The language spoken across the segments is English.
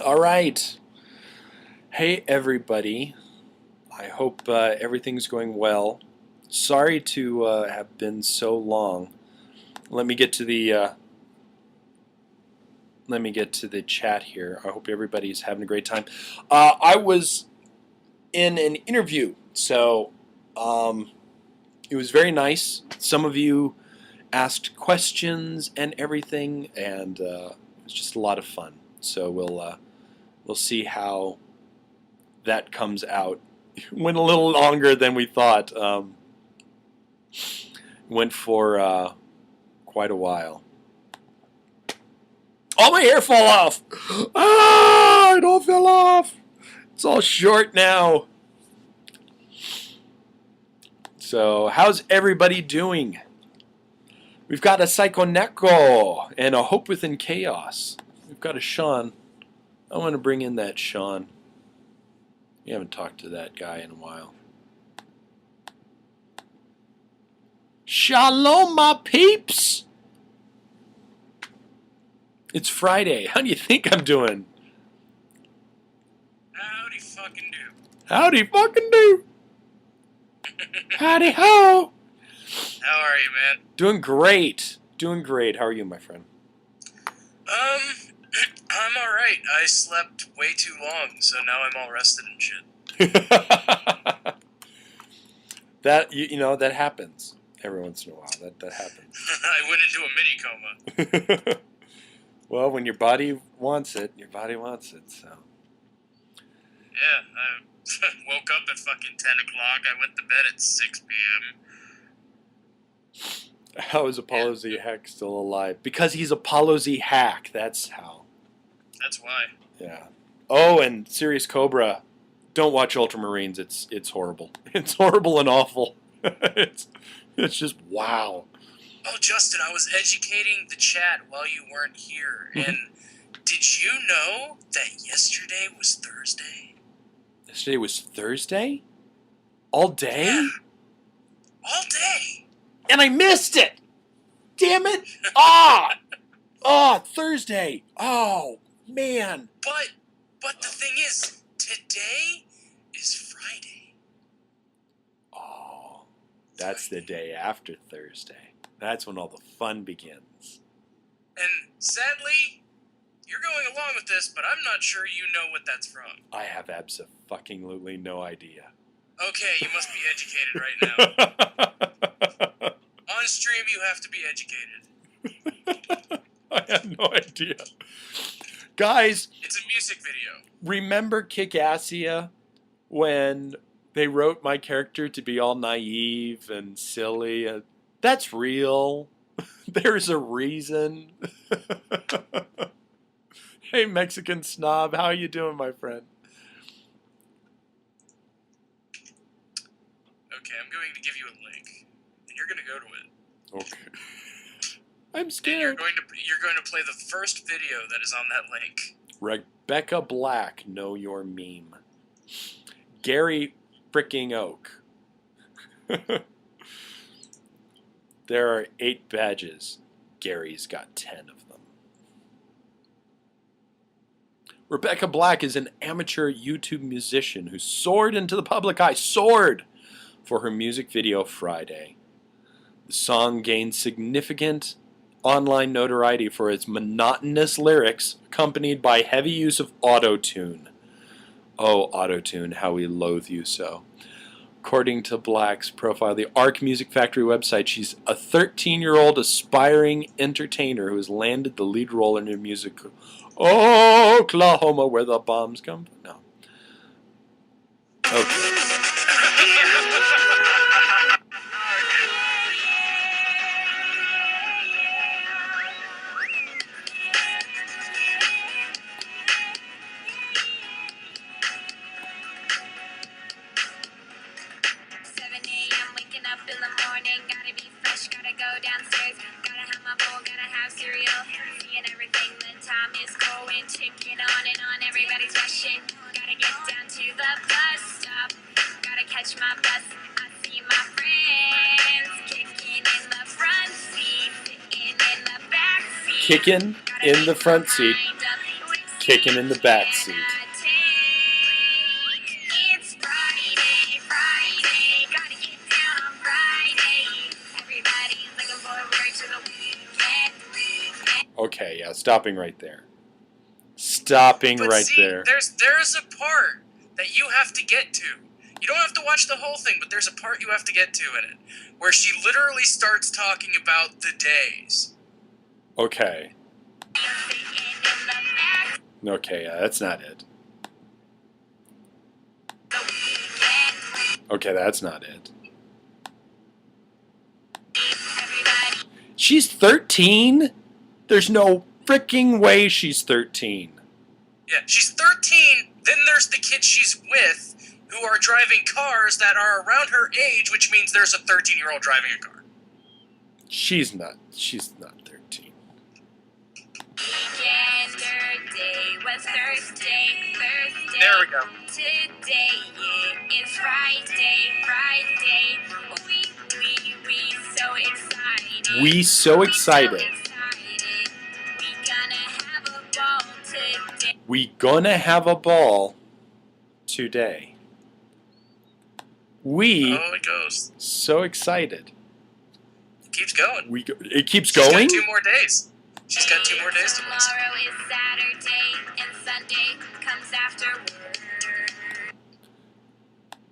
All right. Hey, everybody. I hope everything's going well. Sorry to have been so long. Let me get to the chat here. I hope everybody's having a great time. I was in an interview, so it was very nice. Some of you asked questions and everything, and it was just a lot of fun. So we'll see how that comes out. Went a little longer than we thought. Went for quite a while. Oh, my hair fall off! Ah, it all fell off! It's all short now. So, how's everybody doing? We've got a Psychoneko and a Hope Within Chaos. We've got a Sean. I want to bring in that Sean. We haven't talked to that guy in a while. Shalom, my peeps! It's Friday. How do you think I'm doing? Howdy fucking do. Howdy fucking do! Howdy ho! How are you, man? Doing great. Doing great. How are you, my friend? I'm alright. I slept way too long, so now I'm all rested and shit. That you know that happens every once in a while. That happens. I went into a mini coma. Well, when your body wants it, your body wants it. So. Yeah, I woke up at fucking 10 o'clock. I went to bed at 6 p.m. How is Apollo Z Hack still alive? Because he's Apollo Z Hack. That's how. That's why. Yeah. Oh, and Sirius Cobra. Don't watch Ultramarines. It's horrible. It's horrible and awful. it's just wow. Oh, Justin, I was educating the chat while you weren't here, and did you know that yesterday was Thursday? Yesterday was Thursday? All day? Yeah. All day. And I missed it! Damn it! Ah, Thursday! Oh, man! But the thing is, today is Friday. Oh, that's the day after Thursday. That's when all the fun begins. And sadly, you're going along with this, but I'm not sure you know what that's from. I have abso-fucking-lutely no idea. Okay, you must be educated right now. On stream, you have to be educated. I have no idea. Guys, it's a music video. Remember Kick-Assia when they wrote my character to be all naive and silly? That's real. There's a reason. Hey, Mexican snob, how you doing, my friend? Okay, I'm going to give you a link, and you're going to go to it. Okay. I'm scared. And you're going to play the first video that is on that link. Rebecca Black, know your meme. Gary fricking Oak. There are 8 badges. Gary's got 10 of them. Rebecca Black is an amateur YouTube musician who soared into the public eye. Soared! For her music video Friday. The song gained significant online notoriety for its monotonous lyrics accompanied by heavy use of auto-tune. Oh, auto-tune, how we loathe you so. According to Black's profile, the Arc Music Factory website, she's a 13-year-old aspiring entertainer who has landed the lead role in her musical Oklahoma, where the bombs come from. No. Okay. Kicking in the front seat. kicking in the back seat. It's Friday, Friday, gotta get down on Friday. Everybody's looking forward to the weekend. Okay, yeah, stopping right there. Stopping But right see, there. there's a part that you have to get to. You don't have to watch the whole thing, but there's a part you have to get to in it, where she literally starts talking about the days. Okay. Okay, yeah, that's not it. Okay, that's not it. She's 13? There's no freaking way she's 13. Yeah, she's 13, then there's the kids she's with, who are driving cars that are around her age, which means there's a 13-year-old driving a car. She's not 13. Yesterday was Thursday. There we go. Today it is Friday. We so excited. We so excited. We gonna have a ball today. We Oh, it goes. so excited. It keeps going. It keeps She's going? got 2 more days. She's got 2 more days to listen. Tomorrow is Saturday, and Sunday comes afterward.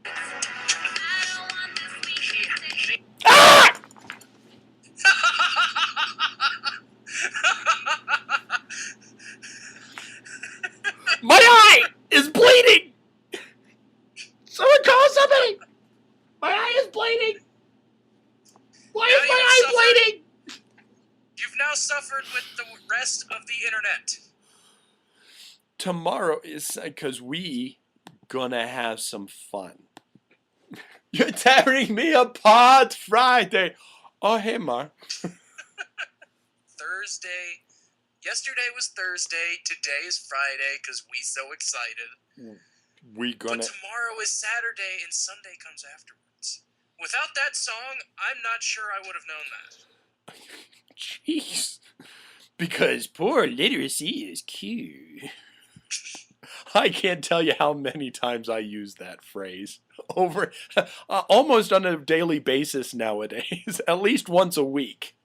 I don't want this weekend to Ah! My eye is bleeding! Someone call somebody! My eye is bleeding! Why is my eye bleeding? You've now suffered with the rest of the internet. Tomorrow is because we gonna have some fun. You're tearing me apart Friday. Oh, hey, Mark. Thursday. Yesterday was Thursday. Today is Friday because we so excited. We gonna... But tomorrow is Saturday and Sunday comes afterwards. Without that song, I'm not sure I would have known that. Jeez. Because poor literacy is cute. I can't tell you how many times I use that phrase. Over almost on a daily basis nowadays. At least once a week.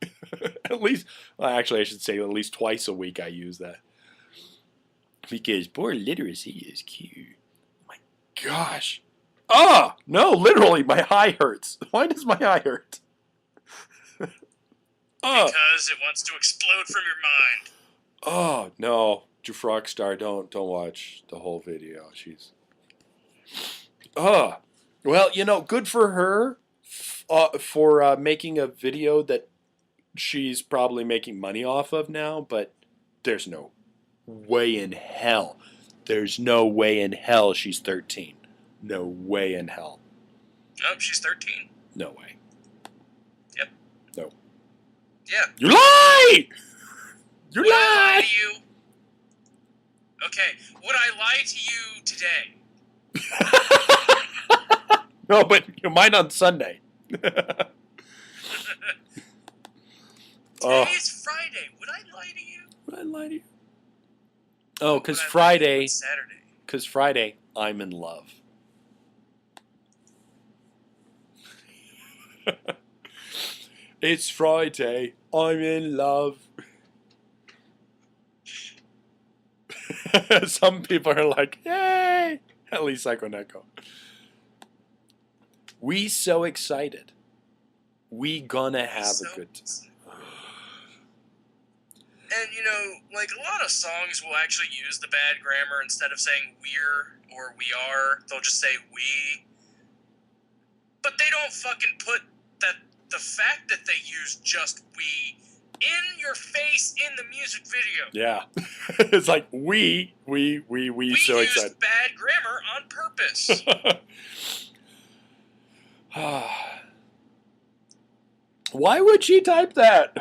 At least, well, actually I should say at least twice a week I use that. Because poor literacy is cute. My gosh. Ah! No, literally my eye hurts. Why does my eye hurt? Because it wants to explode from your mind. Oh no, Frog-Star, don't watch the whole video. She's well, you know, good for her for making a video that she's probably making money off of now, but there's no way in hell. There's no way in hell she's 13. No way in hell. Nope, she's 13. No way. Yep. No. Yeah. You lie! You Would I lie lie! to you? Okay, would I lie to you today? No, but you mine on Sunday. Oh. Today's Friday. Would I lie to you? Would I lie to you? Oh, because Would I lie to you Friday, on Saturday. because Friday, I'm in love. It's Friday, I'm in love. Some people are like, yay! At least Psycho Neko. We so excited. We gonna have a good time. And, you know, like, a lot of songs will actually use the bad grammar instead of saying we're or we are. They'll just say we. But they don't fucking put the fact that they use just we in your face in the music video. Yeah. It's like, we so used excited. bad grammar on purpose. Why would she type that?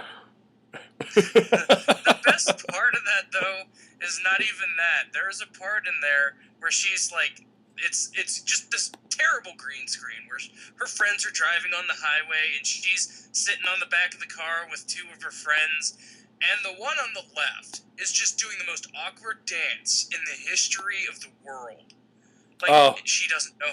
The best part of that, though, is not even that. There's a part in there where she's like, it's just this terrible green screen where her friends are driving on the highway and she's sitting on the back of the car with 2 of her friends And the one on the left is just doing the most awkward dance in the history of the world. Like, she doesn't know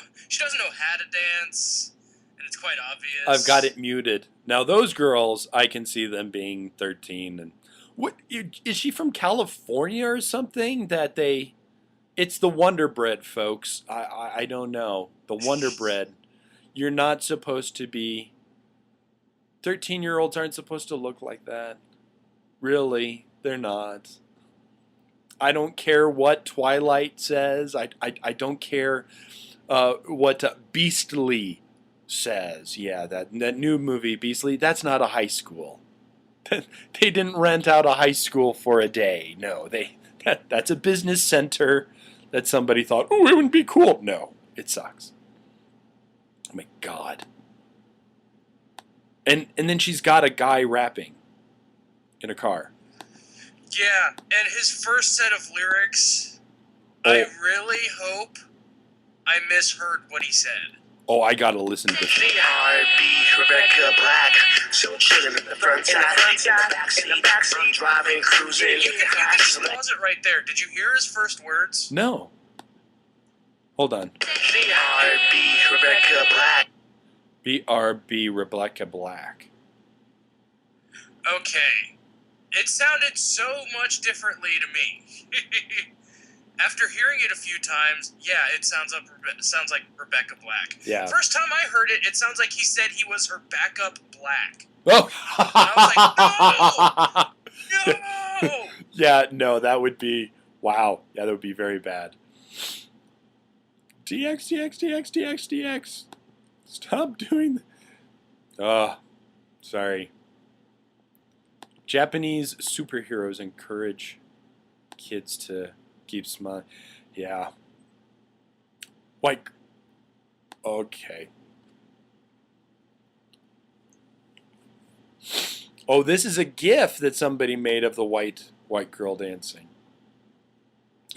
how to dance, and it's quite obvious. I've got it muted. Now those girls, I can see them being 13. And what is she from California or something? That they, it's the Wonder Bread, folks. I don't know. The Wonder Bread. You're not supposed to be. 13-year-olds aren't supposed to look like that. Really, they're not. I don't care what Twilight says. I don't care what Beastly says. Yeah, that new movie, Beastly, that's not a high school. They didn't rent out a high school for a day. No, that's a business center that somebody thought, oh, it would be cool. No, it sucks. Oh my God. And then she's got a guy rapping in a car. Yeah, and his first set of lyrics, I really hope I misheard what he said. Oh, I gotta listen to this. CRB, Rebecca Black, so chilling in the front side, in the backseat, driving, cruising. You can pause it right there. Did you hear his first words? No. Hold on. CRB, Rebecca Black. BRB Rebecca Black. Okay. It sounded so much differently to me. After hearing it a few times, yeah, it sounds like Rebecca Black. Yeah. First time I heard it, it sounds like he said he was her backup black. Oh. I was like, no! Yeah, no, that would be, wow. Yeah, that would be very bad. DX. Stop doing that. Oh, sorry. Japanese superheroes encourage kids to keep smiling. Yeah. Like, okay. Oh, this is a GIF that somebody made of the white girl dancing.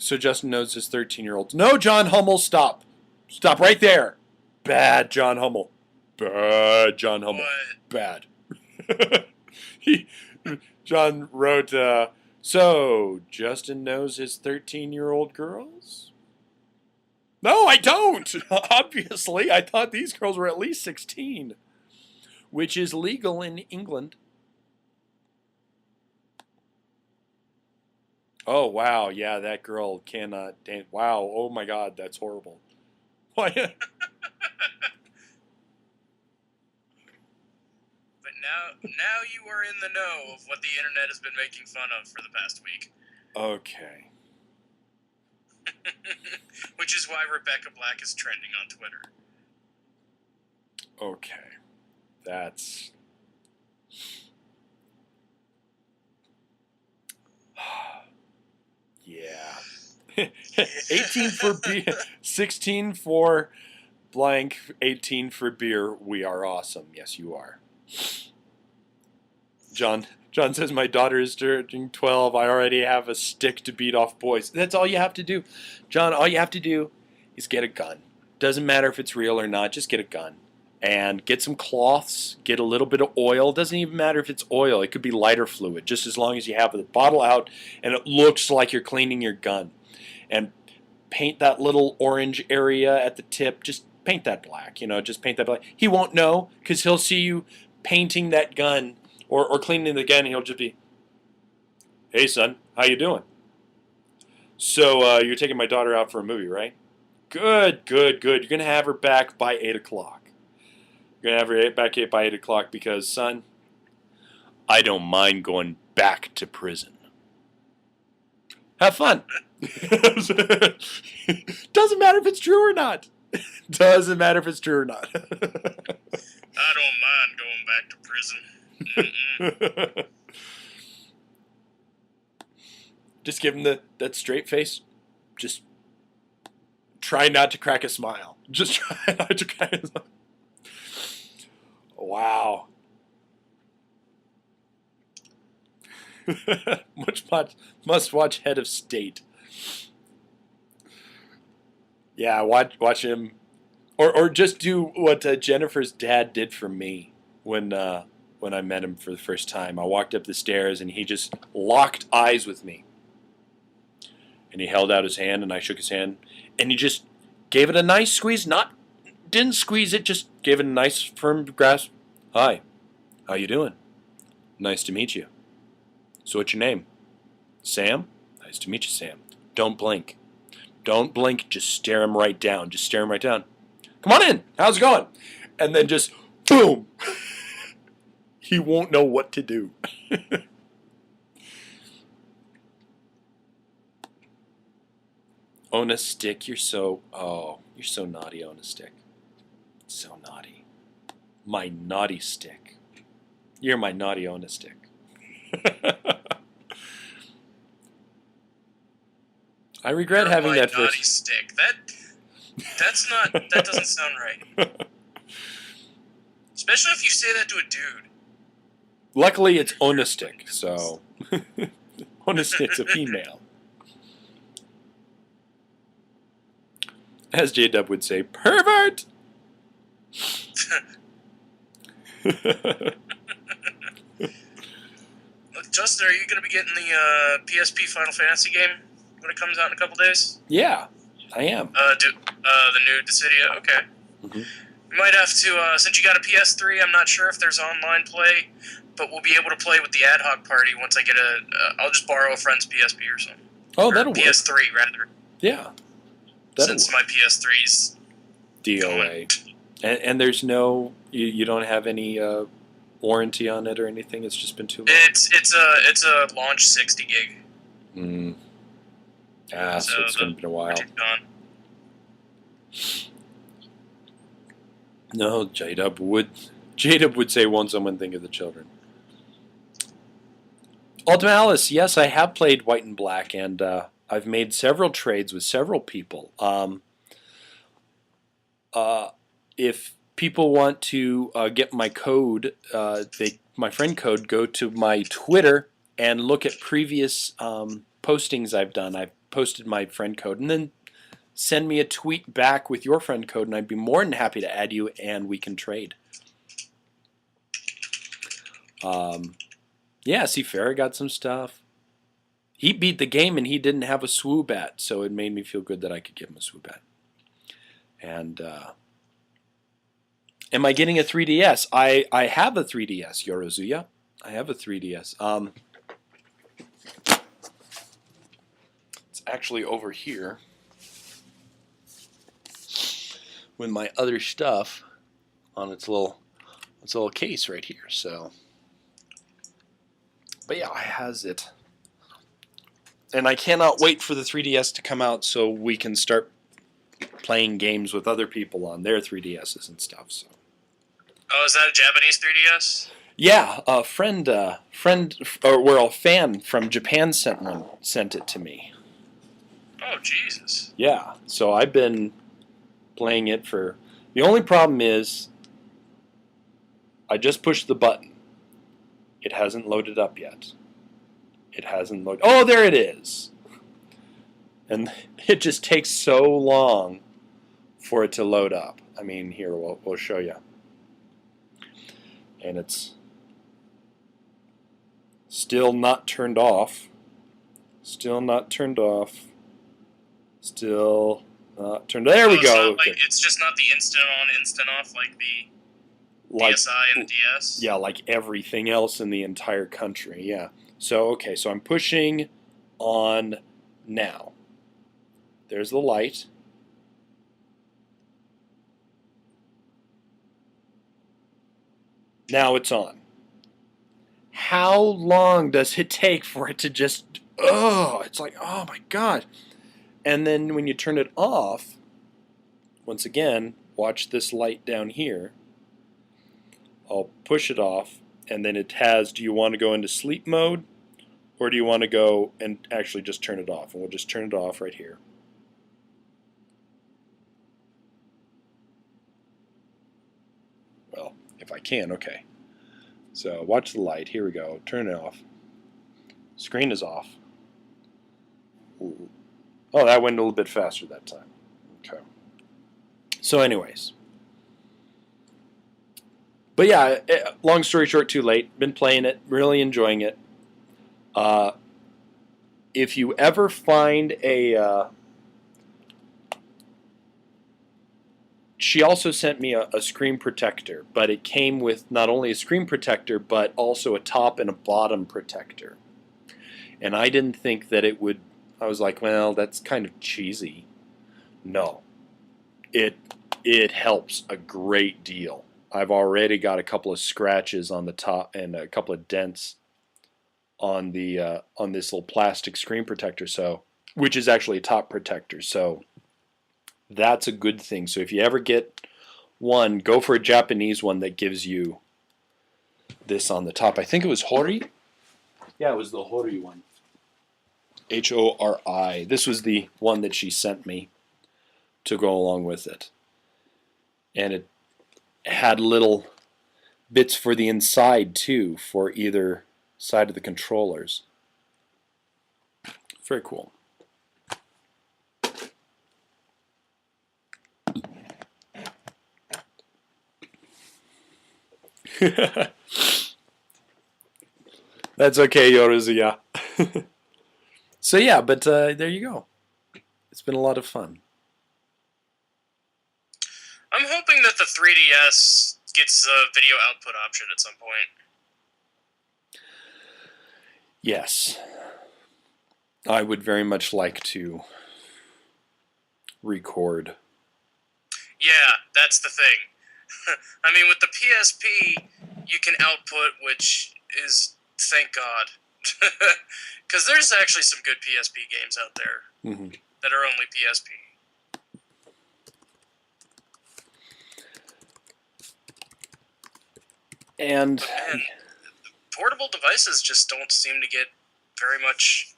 So Justin knows his 13-year-olds. No, John Hummel, stop. Stop right there. Bad John Hummel. Bad John Hummel. What? Bad. John wrote, so Justin knows his 13-year-old girls? No, I don't. Obviously, I thought these girls were at least 16, which is legal in England. Oh, wow. Yeah, that girl cannot dance. Wow. Oh, my God. That's horrible. Why? But now you are in the know of what the internet has been making fun of for the past week. Okay. Which is why Rebecca Black is trending on Twitter. Okay. That's... yeah. 18 for beer, 16 for blank, 18 for beer. We are awesome. Yes, you are. John says, my daughter is turning 12. I already have a stick to beat off boys. That's all you have to do. John, all you have to do is get a gun. Doesn't matter if it's real or not. Just get a gun. And get some cloths. Get a little bit of oil. Doesn't even matter if it's oil. It could be lighter fluid. Just as long as you have the bottle out and it looks like you're cleaning your gun. And paint that little orange area at the tip. Just paint that black. Just paint that black. He won't know because he'll see you painting that gun or cleaning the gun, and he'll just be, hey, son, how you doing? So you're taking my daughter out for a movie, right? Good. You're going to have her back by 8 o'clock. You're going to have her back by 8 o'clock because, son, I don't mind going back to prison. Have fun. Doesn't matter if it's true or not. Doesn't matter if it's true or not. I don't mind going back to prison. Just give him that straight face. Just try not to crack a smile. Just try not to crack a smile. Wow. Must watch Head of State. Yeah, watch him, or just do what Jennifer's dad did for me when when I met him for the first time. I walked up the stairs and he just locked eyes with me. And he held out his hand and I shook his hand and he just gave it a nice squeeze. Didn't squeeze it, just gave it a nice firm grasp. Hi, how you doing? Nice to meet you. So what's your name? Sam? Nice to meet you, Sam. Don't blink. Don't blink, just stare him right down. Just stare him right down. Come on in, how's it going? And then just, boom. He won't know what to do. Own a stick, you're so naughty, Own a stick. So naughty. My naughty stick. You're my naughty Own a stick. I regret having that naughty first. stick. That doesn't sound right. Especially if you say that to a dude. Luckily, it's Onistic, so Onistic's a female. As J-Dub would say, pervert! Look, Justin, are you going to be getting the PSP Final Fantasy game when it comes out in a couple days? Yeah, I am. The new Dissidia? Okay. Mm-hmm. We might have to, since you got a PS3, I'm not sure if there's online play, but we'll be able to play with the ad hoc party once I get I'll just borrow a friend's PSP or something. Oh, or that'll work. PS3, rather. Yeah. Since my PS3's DOA. And there's no, you don't have any warranty on it or anything? It's just been too long? It's a launch 60 gig. So it's going to be a while. No, J-Dub would say, won't someone think of the children? Ultimate Alice, yes, I have played White and Black, and I've made several trades with several people. If people want to get my code, my friend code, go to my Twitter and look at previous postings I've done. I've posted my friend code, and then send me a tweet back with your friend code, and I'd be more than happy to add you, and we can trade. Yeah, see, Farrah got some stuff. He beat the game, and he didn't have a Swoobat, so it made me feel good that I could give him a Swoobat. And am I getting a 3DS? I have a 3DS, Yorozuya. I have a 3DS. It's actually over here with my other stuff on its little case right here. So, but yeah, I has it, and I cannot wait for the 3DS to come out so we can start playing games with other people on their 3DSs and stuff. So. Oh, is that a Japanese 3DS? Yeah, a friend, a fan from Japan sent it to me. Oh, Jesus. Yeah, so I've been playing it for... The only problem is I just pushed the button. It hasn't loaded up yet. It hasn't loaded... Oh, there it is! And it just takes so long for it to load up. I mean, here, we'll show you. And it's still not turned off. Still not turned off. Still not turned. There we go. Okay. It's just not the instant on, instant off like the DSi and the DS? Yeah, like everything else in the entire country, yeah. So, okay, so I'm pushing on now. There's the light. Now it's on. How long does it take for it to just, it's like, oh my God. And then when you turn it off, once again, watch this light down here. I'll push it off, and then it has, do you want to go into sleep mode, or do you want to go and actually just turn it off? And we'll just turn it off right here. Well, if I can, okay. So watch the light. Here we go. Turn it off. Screen is off. Ooh. Oh, that went a little bit faster that time. Okay. So anyways. So, watch the light. Here we go. Turn it off. Screen is off. Ooh. Oh, that went a little bit faster that time. Okay. So anyways. So, watch the light. Here we go. Turn it off. Screen is off. Oh, that went a little bit faster that time. Okay. So anyways. So, watch the light. Here we go. Turn it off. Screen is off. Ooh. Oh, that went a little bit faster that time. Okay. So anyways. So, watch the light. Here we go. Turn it off. Screen is off. Ooh. Oh, that went a little bit faster that time. Okay. So anyways. So, But yeah, long story short, too late. Been playing it, really enjoying it. If you ever find a... she also sent me a screen protector, but it came with not only a screen protector, but also a top and a bottom protector. And I didn't think that it would... I was like, well, that's kind of cheesy. No. It helps a great deal. I've already got a couple of scratches on the top and a couple of dents on the on this little plastic screen protector, so which is actually a top protector. So that's a good thing. So if you ever get one, go for a Japanese one that gives you this on the top. I think it was Hori. Yeah, it was the Hori one. Hori. This was the one that she sent me to go along with it. And it had little bits for the inside too, for either side of the controllers. Very cool. That's okay, Yoruzuya. So yeah, but there you go. It's been a lot of fun. I'm hoping that the 3DS gets a video output option at some point. Yes. I would very much like to record. Yeah, that's the thing. I mean, with the PSP, you can output, which is, thank God. Because there's actually some good PSP games out there that are only PSP. And but man, portable devices just don't seem to get very much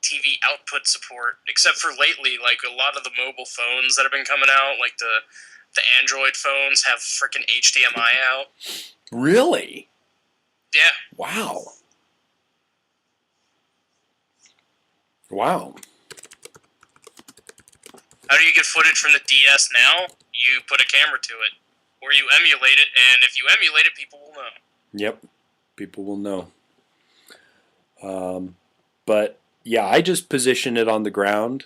TV output support, except for lately. Like a lot of the mobile phones that have been coming out, like the Android phones have freaking HDMI out. Really? Yeah. Wow. Wow. How do you get footage from the DS now? You put a camera to it. Or you emulate it, and if you emulate it, people will know. Yep. People will know. But, yeah, I just position it on the ground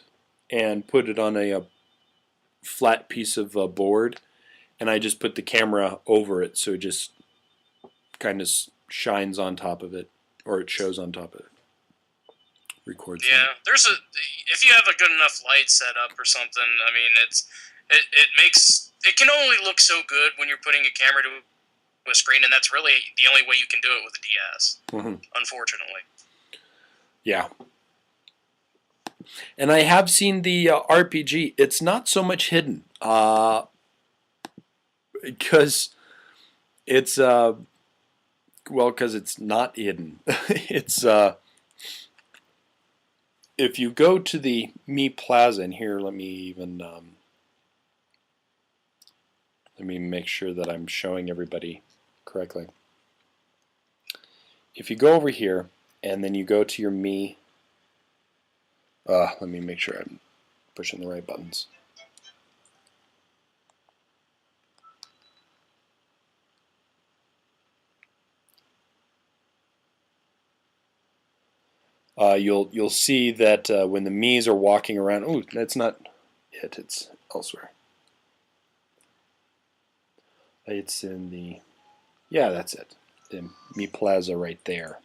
and put it on a flat piece of board, and I just put the camera over it so it just kind of shines on top of it, or it shows on top of it. Records. Yeah, if you have a good enough light set up or something, I mean, it can only look so good when you're putting a camera to a screen, and that's really the only way you can do it with a DS, unfortunately. Yeah. And I have seen the RPG. It's not so much hidden, because it's because it's not hidden. It's if you go to the Mi Plaza, and here, let me even let me make sure that I'm showing everybody correctly. If you go over here, and then you go to your Mi, let me make sure I'm pushing the right buttons. You'll see that when the Miis are walking around, oh, that's not it, it's elsewhere. It's in the, yeah, that's it, the Mi Plaza right there.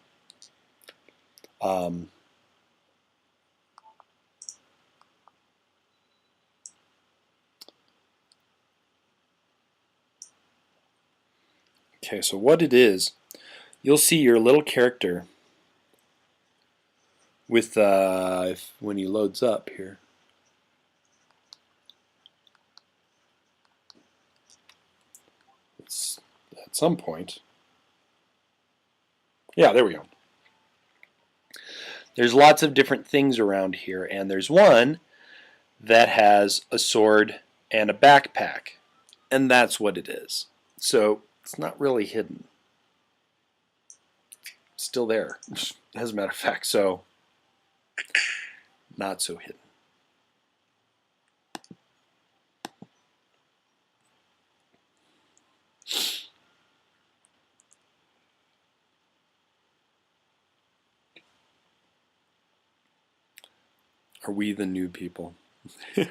Okay, so what it is, you'll see your little character with when he loads up here. It's at some point. Yeah, there we go. There's lots of different things around here, and there's one that has a sword and a backpack, and that's what it is. So it's not really hidden. It's still there, as a matter of fact, so not so hidden. Are we the new people? Why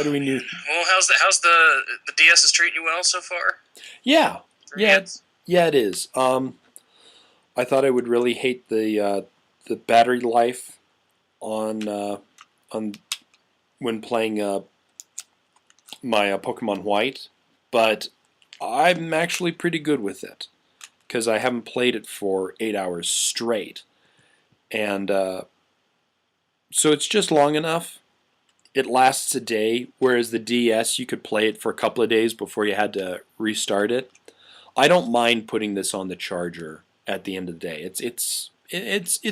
do we need? Well, how's the DS is treating you well so far? Yeah, yeah, 3DS? yeah. It is. I thought I would really hate the battery life on when playing my Pokemon White, but I'm actually pretty good with it because I haven't played it for 8 hours straight, and so it's just long enough. It lasts a day, whereas the DS you could play it for a couple of days before you had to restart it. I don't mind putting this on the charger at the end of the day. It's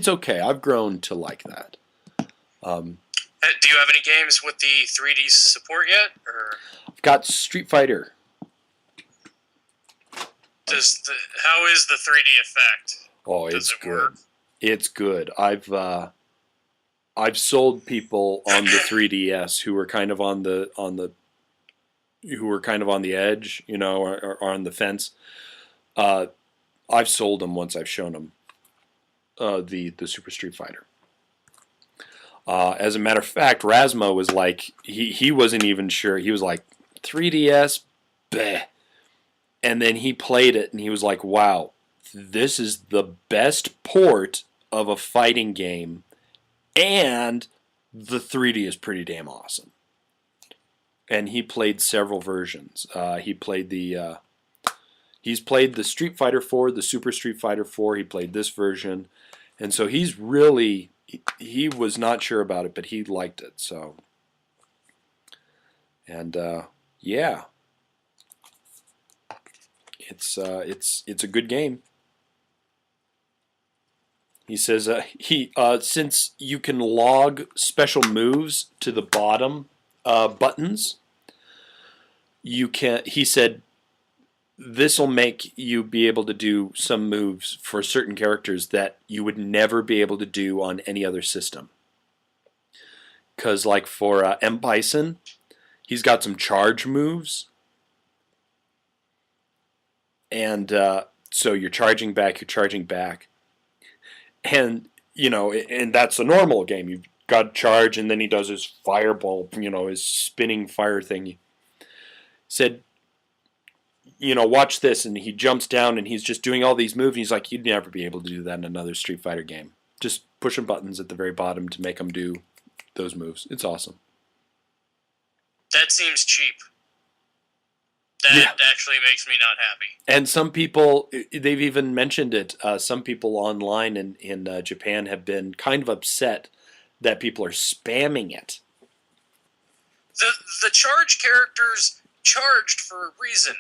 okay. I've grown to like that. Do you have any games with the 3D support yet, or I've got Street Fighter. how is the 3D effect? Oh, Does it's it good. work? It's good. I've sold people on the 3DS who were kind of on the edge, you know, or on the fence. I've sold them once I've shown them the Super Street Fighter. As a matter of fact, Rasmo was like he wasn't even sure. He was like 3DS, bleh. And then he played it and he was like, "Wow, this is the best port of a fighting game, and the 3D is pretty damn awesome." And he played several versions. He's played the Street Fighter 4, the Super Street Fighter 4. He played this version, and so he's really he was not sure about it, but he liked it. So, and yeah, it's a good game. He says since you can log special moves to the bottom buttons, you can. He said this will make you be able to do some moves for certain characters that you would never be able to do on any other system. Because like for M. Bison, he's got some charge moves, and so you're charging back, and you know, and that's a normal game. You've got charge, and then he does his fireball, you know, his spinning fire thing. He said, you know, watch this, and he jumps down, and he's just doing all these moves, and he's like, you'd never be able to do that in another Street Fighter game. Just pushing buttons at the very bottom to make them do those moves. It's awesome. That seems cheap. That actually makes me not happy. And some people, they've even mentioned it, some people online in Japan have been kind of upset that people are spamming it. The charge characters charged for a reason.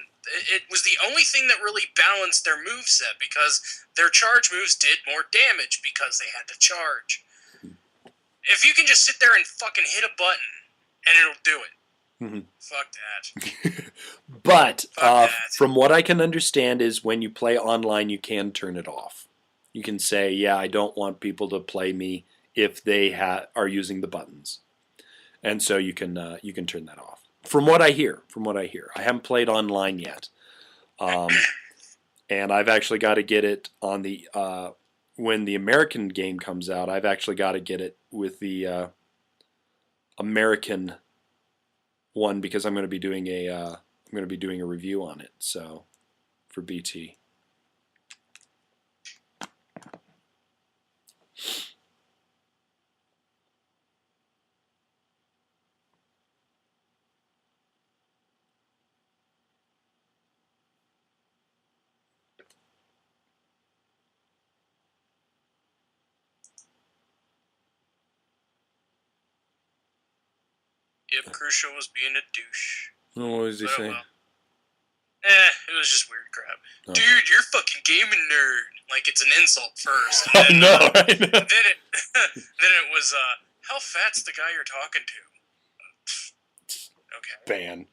It was the only thing that really balanced their moveset, because their charge moves did more damage because they had to charge. If you can just sit there and fucking hit a button and it'll do it. Mm-hmm. Fuck that. But Fuck that. from what I can understand is when you play online, you can turn it off. You can say, yeah, I don't want people to play me if they are using the buttons. And so you can turn that off. From what I hear. I haven't played online yet. And I've actually got to get it on the when the American game comes out, I've actually got to get it with the American one, because I'm going to be doing a review on it. So for BT. Yep, Crucial was being a douche. Oh, what was he saying? Well. It was just weird crap. Okay. Dude, you're a fucking gaming nerd. Like, it's an insult first. I And know, right? then it was, how fat's the guy you're talking to? Okay. Ban.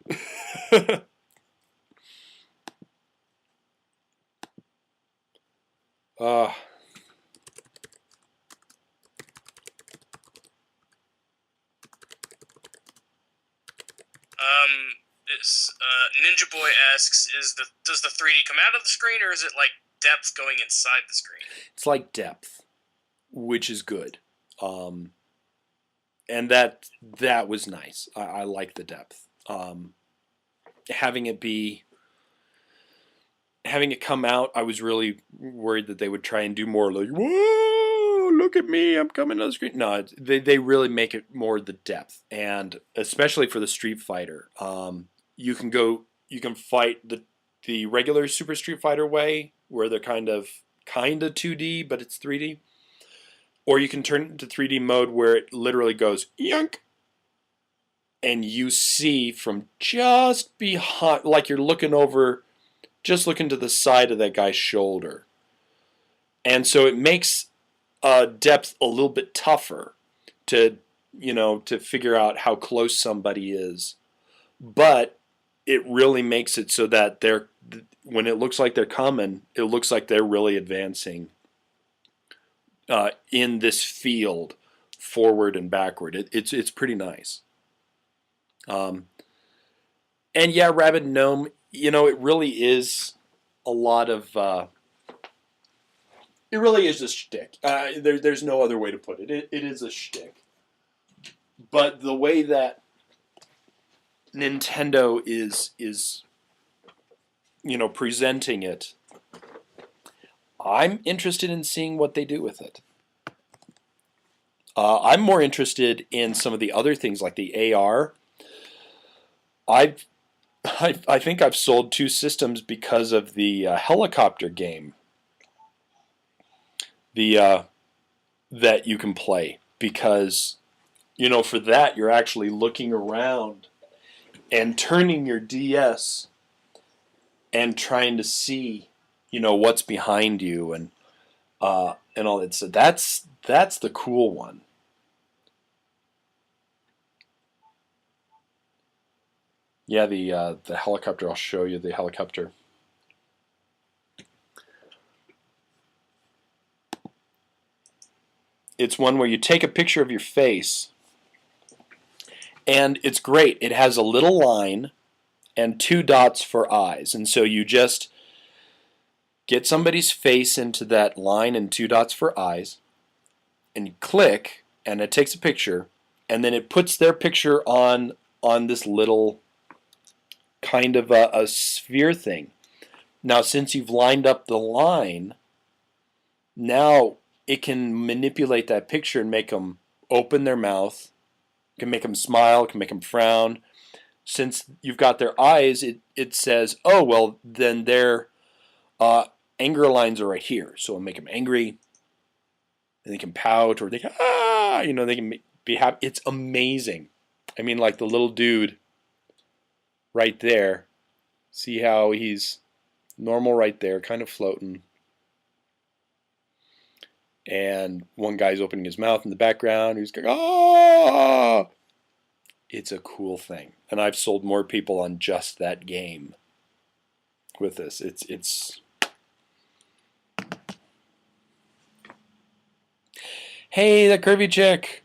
Ninja Boy asks, does the 3D come out of the screen, or is it like depth going inside the screen? It's like depth. which is good. And that was nice. I like the depth. Having it come out, I was really worried that they would try and do more like, whoa, look at me, I'm coming to the screen. No, they really make it more the depth, and especially for the Street Fighter, you can fight the regular Super Street Fighter way, where they're kind of 2D, but it's 3D, or you can turn it into 3D mode where it literally goes yoink, and you see from just behind, like you're looking over. Just looking to the side of that guy's shoulder. And so it makes depth a little bit tougher to figure out how close somebody is. But it really makes it so that when it looks like they're coming, it looks like they're really advancing in this field, forward and backward. It's pretty nice. And yeah, Rabbit Gnome, it really is a lot of. It really is a shtick. There's no other way to put it. It is a shtick. But the way that Nintendo is presenting it, I'm interested in seeing what they do with it. I'm more interested in some of the other things like the AR. I think I've sold 2 systems because of the helicopter game that you can play, because for that you're actually looking around and turning your DS and trying to see what's behind you and all that. So that's the cool one. Yeah, the helicopter. I'll show you the helicopter. It's one where you take a picture of your face, and it's great. It has a little line and 2 dots for eyes, and so you just get somebody's face into that line and 2 dots for eyes, and you click, and it takes a picture, and then it puts their picture on this little kind of a sphere thing. Now, since you've lined up the line, now it can manipulate that picture and make them open their mouth, can make them smile, can make them frown. Since you've got their eyes, it says, oh, well, then their anger lines are right here. So it'll make them angry, and they can pout, or they can, they can be happy. It's amazing. I mean, like the little dude right there. See how he's normal right there, kind of floating. And one guy's opening his mouth in the background. He's going, oh! It's a cool thing. And I've sold more people on just that game with this. It's Hey, the curvy chick.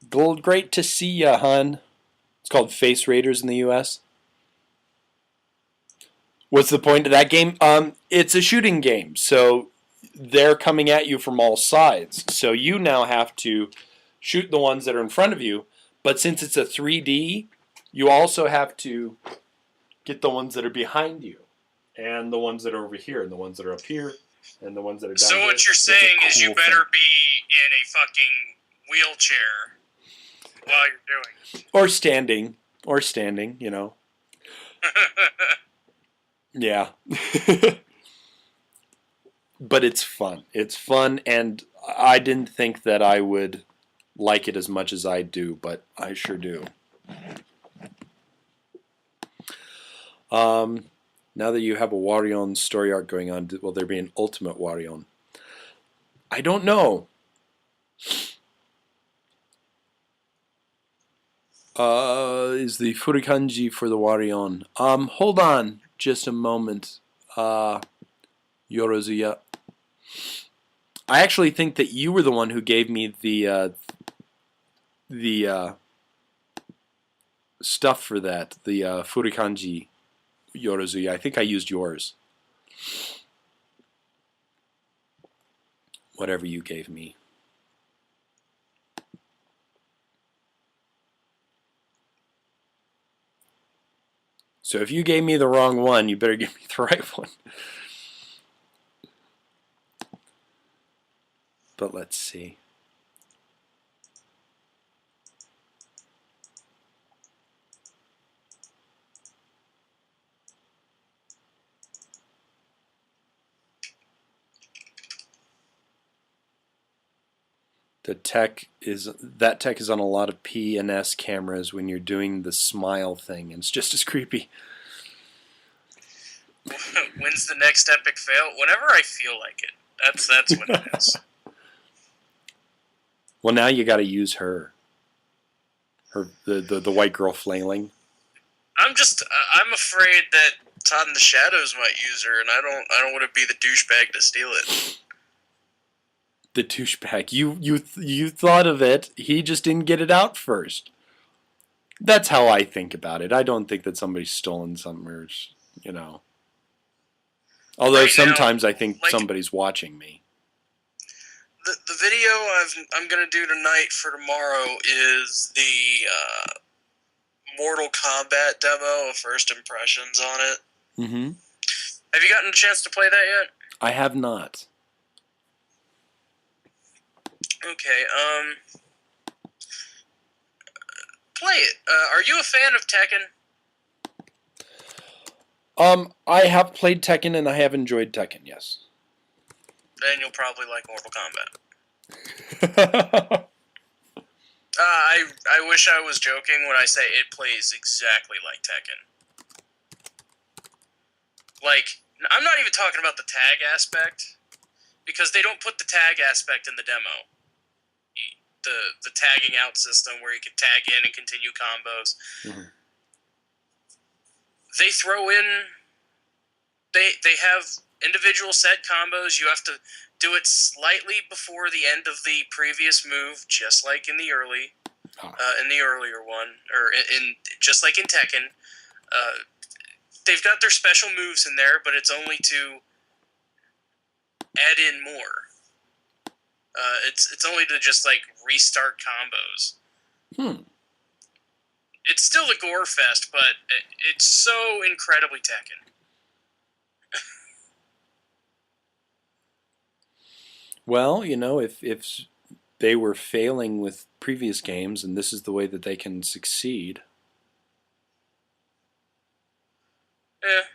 Great to see ya, hun. It's called Face Raiders in the US. What's the point of that game? It's a shooting game, so they're coming at you from all sides. So you now have to shoot the ones that are in front of you, but since it's a 3D, you also have to get the ones that are behind you, and the ones that are over here, and the ones that are up here, and the ones that are down So here. what you're saying is you cool better thing. be in a fucking wheelchair while you're doing it. Or standing, Yeah. But it's fun. It's fun, and I didn't think that I would like it as much as I do, but I sure do. Now that you have a Wario story arc going on, will there be an Ultimate Wario? I don't know. Is the Furikanji for the Wario? Hold on just a moment. Yorozuya. I actually think that you were the one who gave me the stuff for that, the Furikanji Yorozuya. I think I used yours. whatever you gave me. So if you gave me the wrong one, you better give me the right one. But let's see. That tech is on a lot of P and S cameras when you're doing the smile thing, and it's just as creepy. When's the next epic fail? Whenever I feel like it. That's when it is. Well, now you got to use her. The white girl flailing. I'm afraid that Todd in the Shadows might use her, and I don't want to be the douchebag to steal it. The douchebag. You thought of it. He just didn't get it out first. That's how I think about it. I don't think that somebody's stolen something, or you know. Although Right sometimes now, I think somebody's watching me. The video I'm gonna do tonight for tomorrow is the Mortal Kombat demo of First Impressions on it. Mm-hmm. Have you gotten a chance to play that yet? I have not. Okay, play it. Are you a fan of Tekken? I have played Tekken and I have enjoyed Tekken, yes. Then you'll probably like Mortal Kombat. I wish I was joking when I say it plays exactly like Tekken. Like, I'm not even talking about the tag aspect, because they don't put the tag aspect in the demo. The tagging out system where you can tag in and continue combos. Mm-hmm. They throw in... They have individual set combos. You have to do it slightly before the end of the previous move, just like in the earlier one, or just like in Tekken. They've got their special moves in there, but it's only to add in more. It's only to just like restart combos. It's still a gore fest, but it's so incredibly Tekken. Well, you know, if they were failing with previous games and this is the way that they can succeed. Yeah.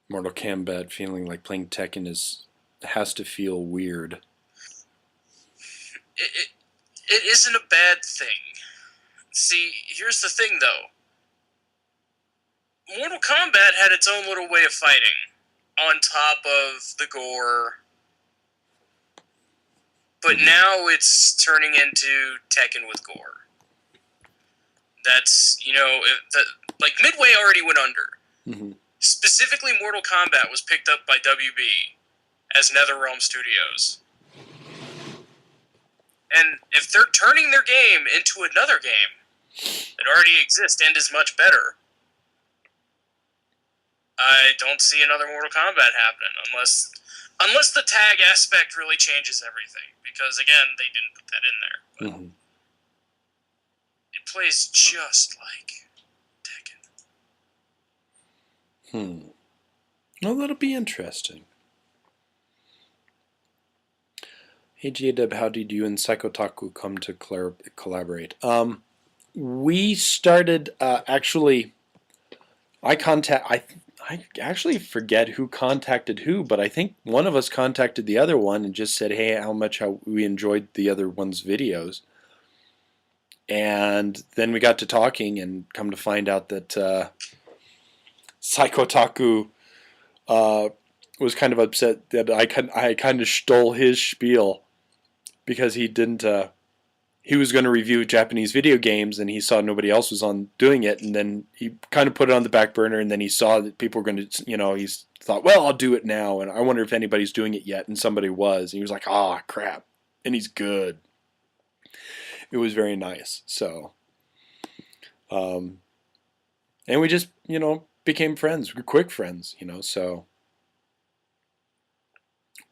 Mortal Kombat feeling like playing Tekken has to feel weird. It isn't a bad thing. See, here's the thing, though. Mortal Kombat had its own little way of fighting, on top of the gore. But now it's turning into Tekken with gore. That's, like, Midway already went under. Mm-hmm. Specifically, Mortal Kombat was picked up by WB as NetherRealm Studios. And if they're turning their game into another game that already exists and is much better, I don't see another Mortal Kombat happening unless the tag aspect really changes everything. Because again, they didn't put that in there. But it plays just like Tekken. Well, that'll be interesting. Hey J-Dub, how did you and Psychotaku come to collaborate? We started actually. I actually forget who contacted who, but I think one of us contacted the other one and just said, hey, how we enjoyed the other one's videos. And then we got to talking and come to find out that Psychotaku was kind of upset that I kind of stole his spiel because he didn't... he was going to review Japanese video games and he saw nobody else was on doing it, and then he kind of put it on the back burner, and then he saw that people were going to, he thought, well, I'll do it now, and I wonder if anybody's doing it yet, and somebody was, and he was like, crap, and he's good. It was very nice. So And we just, became friends. We're quick friends, so.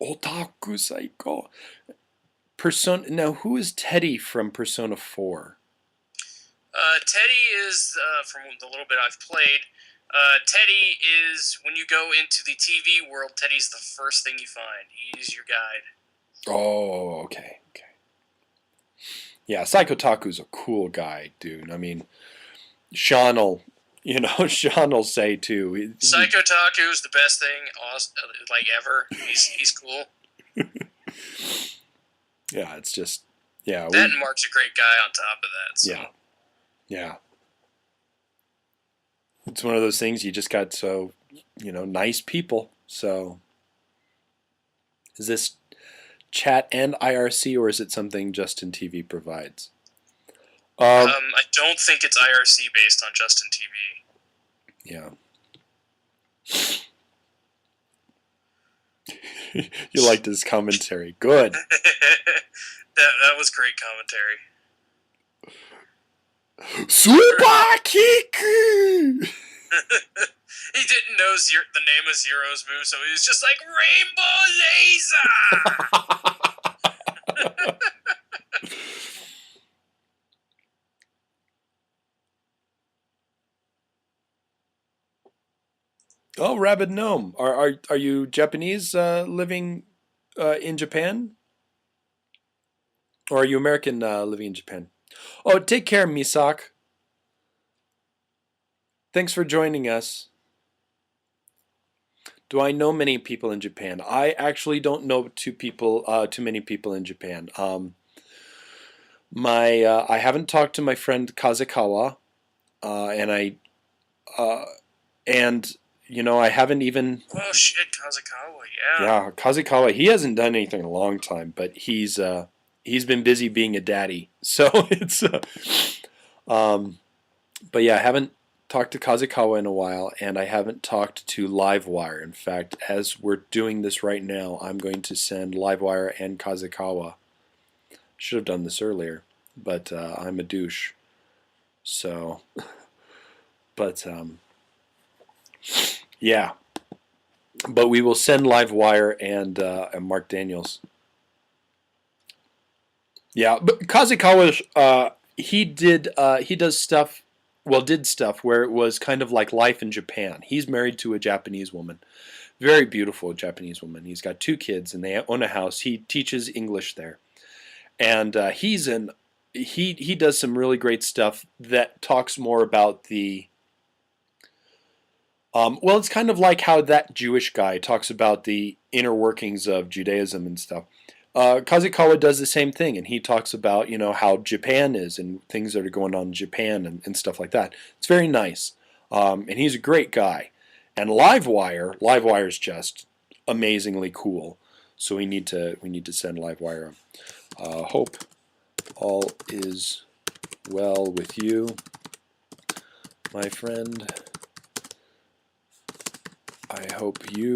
Otaku Psycho. Persona. Now, who is Teddy from Persona 4? Teddy is, from the little bit I've played, Teddy is, when you go into the TV world, Teddy's the first thing you find. He's your guide. Oh, okay. Yeah, Psycho Taku's a cool guy, dude. I mean, Sean will, Sean will say too. Psycho Taku's the best thing, like, ever. He's cool. Yeah, it's just, yeah. That and Mark's a great guy on top of that. So. Yeah. It's one of those things you just got so, nice people. So, is this chat and IRC, or is it something Justin TV provides? I don't think it's IRC based on Justin TV. Yeah. You liked his commentary. Good. that was great commentary. Super kick! He didn't know the name of Zero's move, so he was just like, Rainbow Laser! Oh, Rabid Gnome. Are you Japanese living in Japan? Or are you American living in Japan? Oh, take care, Misak. Thanks for joining us. Do I know many people in Japan? I actually don't know too many people in Japan. I haven't talked to my friend Kazukawa, and I haven't even. Oh shit, Kazukawa, yeah. Yeah, Kazukawa. He hasn't done anything in a long time, but he's been busy being a daddy. So it's. But yeah, I haven't talked to Kazukawa in a while, and I haven't talked to Livewire. In fact, as we're doing this right now, I'm going to send Livewire and Kazukawa. Should have done this earlier, but I'm a douche. So, but yeah. But we will send Livewire and Mark Daniels. Yeah, but Kazukawa, he does stuff. Well, did stuff where it was kind of like life in Japan. He's married to a Japanese woman, very beautiful Japanese woman. He's got 2 kids, and they own a house. He teaches English there, and he does some really great stuff that talks more about the. Well, it's kind of like how that Jewish guy talks about the inner workings of Judaism and stuff. Kazukawa does the same thing, and he talks about how Japan is and things that are going on in Japan and stuff like that. It's very nice, and he's a great guy. And Livewire is just amazingly cool. So we need to send Livewire. Hope all is well with you, my friend. I hope you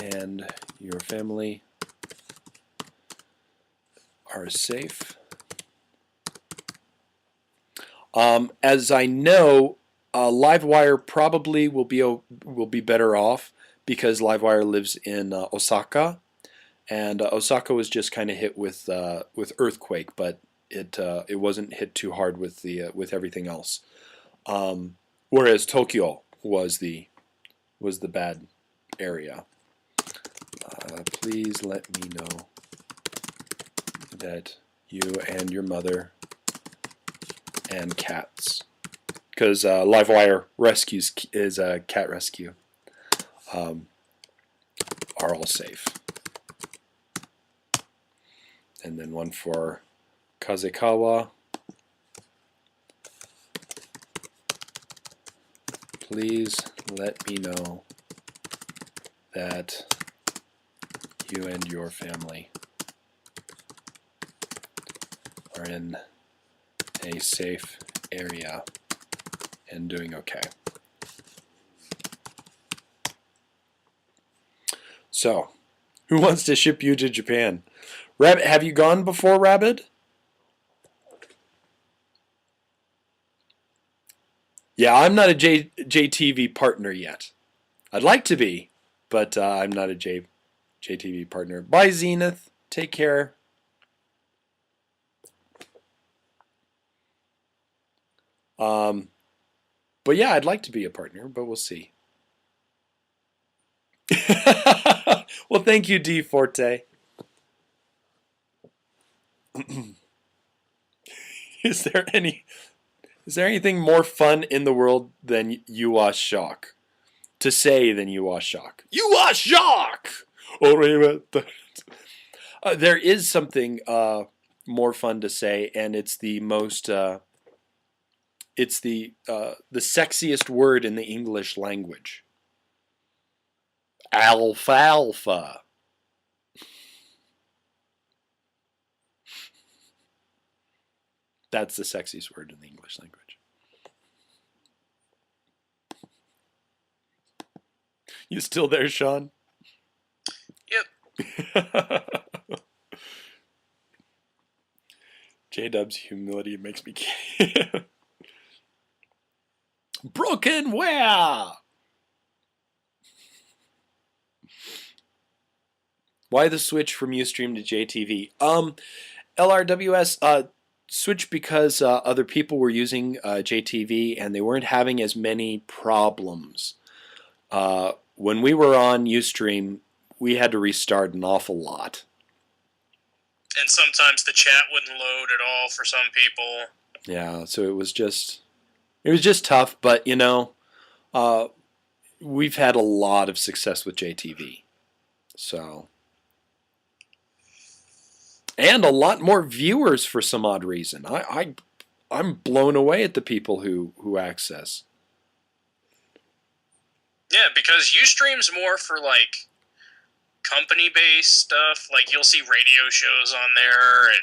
and your family are safe. As I know, Livewire probably will be better off because Livewire lives in Osaka, and Osaka was just kind of hit with earthquake, but it wasn't hit too hard with everything else. Whereas Tokyo was the bad area. Please let me know that you and your mother and cats, because Livewire rescues is a cat rescue, are all safe. And then one for Kazukawa. Please let me know that you and your family are in a safe area and doing okay. So, who wants to ship you to Japan? Rabbit, have you gone before, Rabbit? Yeah, I'm not a JTV partner yet. I'd like to be, but I'm not a JTV partner. Bye, Zenith. Take care. But yeah, I'd like to be a partner, but we'll see. Well, thank you, D Forte. Is there anything more fun in the world than you are shock? To say than you are shock. You are shock. There is something more fun to say, and it's the most. It's the sexiest word in the English language. Alfalfa. That's the sexiest word in the English language. You still there, Sean? Yep. J-Dub's humility makes me broken where? Why the switch from Ustream to JTV? LRWS switched because other people were using JTV and they weren't having as many problems. When we were on Ustream, we had to restart an awful lot. And sometimes the chat wouldn't load at all for some people. Yeah, so it was just tough, but you know, we've had a lot of success with JTV. So, and a lot more viewers for some odd reason. I'm blown away at the people who access. Yeah, because Ustream's more for like company-based stuff. Like you'll see radio shows on there and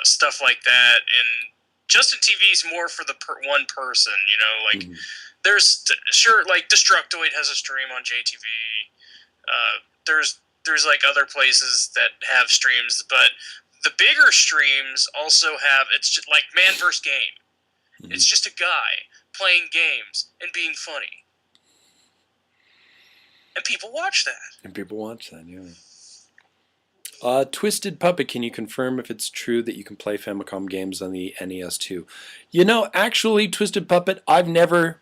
stuff like that. And Justin TV's more for the one person. You know, like there's sure like Destructoid has a stream on JTV. There's like other places that have streams, but the bigger streams also have. It's just like Man vs. Game. It's just a guy playing games and being funny. And people watch that. Yeah. Twisted Puppet, can you confirm if it's true that you can play Famicom games on the NES too? You know, actually, Twisted Puppet, that's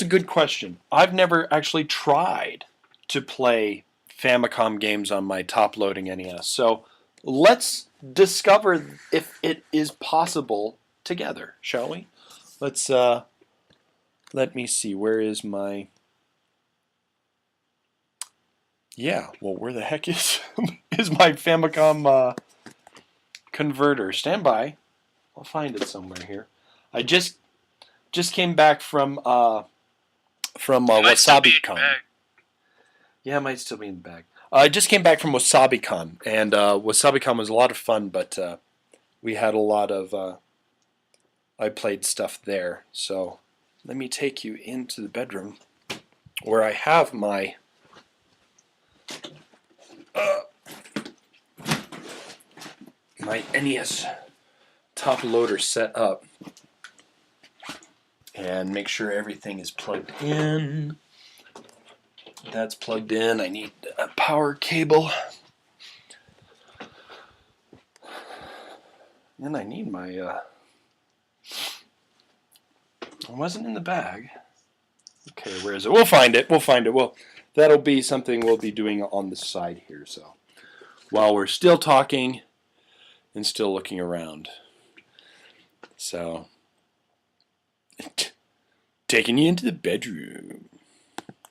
a good question. I've never actually tried to play Famicom games on my top-loading NES. So let's discover if it is possible together, shall we? Let's, let me see. Where is my... Yeah, well, where the heck is my Famicom converter? Stand by. I'll find it somewhere here. I just came back from WasabiCon. Yeah, it might still be in the bag. I just came back from WasabiCon, and WasabiCon was a lot of fun, but we had a lot of... I played stuff there, so let me take you into the bedroom where I have my... my NES top loader set up and make sure everything is plugged in. That's plugged in. I need a power cable. And I need my it wasn't in the bag. Okay, where is it? We'll find it. Well, that'll be something we'll be doing on the side here, so while we're still talking and still looking around. So, taking you into the bedroom.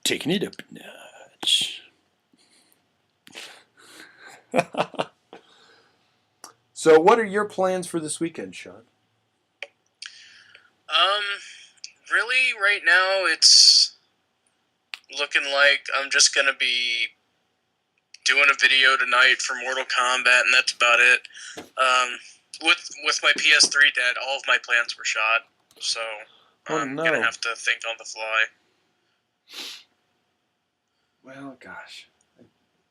Taking it up a notch. So, what are your plans for this weekend, Sean? Really, right now, it's looking like I'm just going to be doing a video tonight for Mortal Kombat, and that's about it. With my PS3 dead, all of my plans were shot, so I'm going to have to think on the fly. Well, gosh.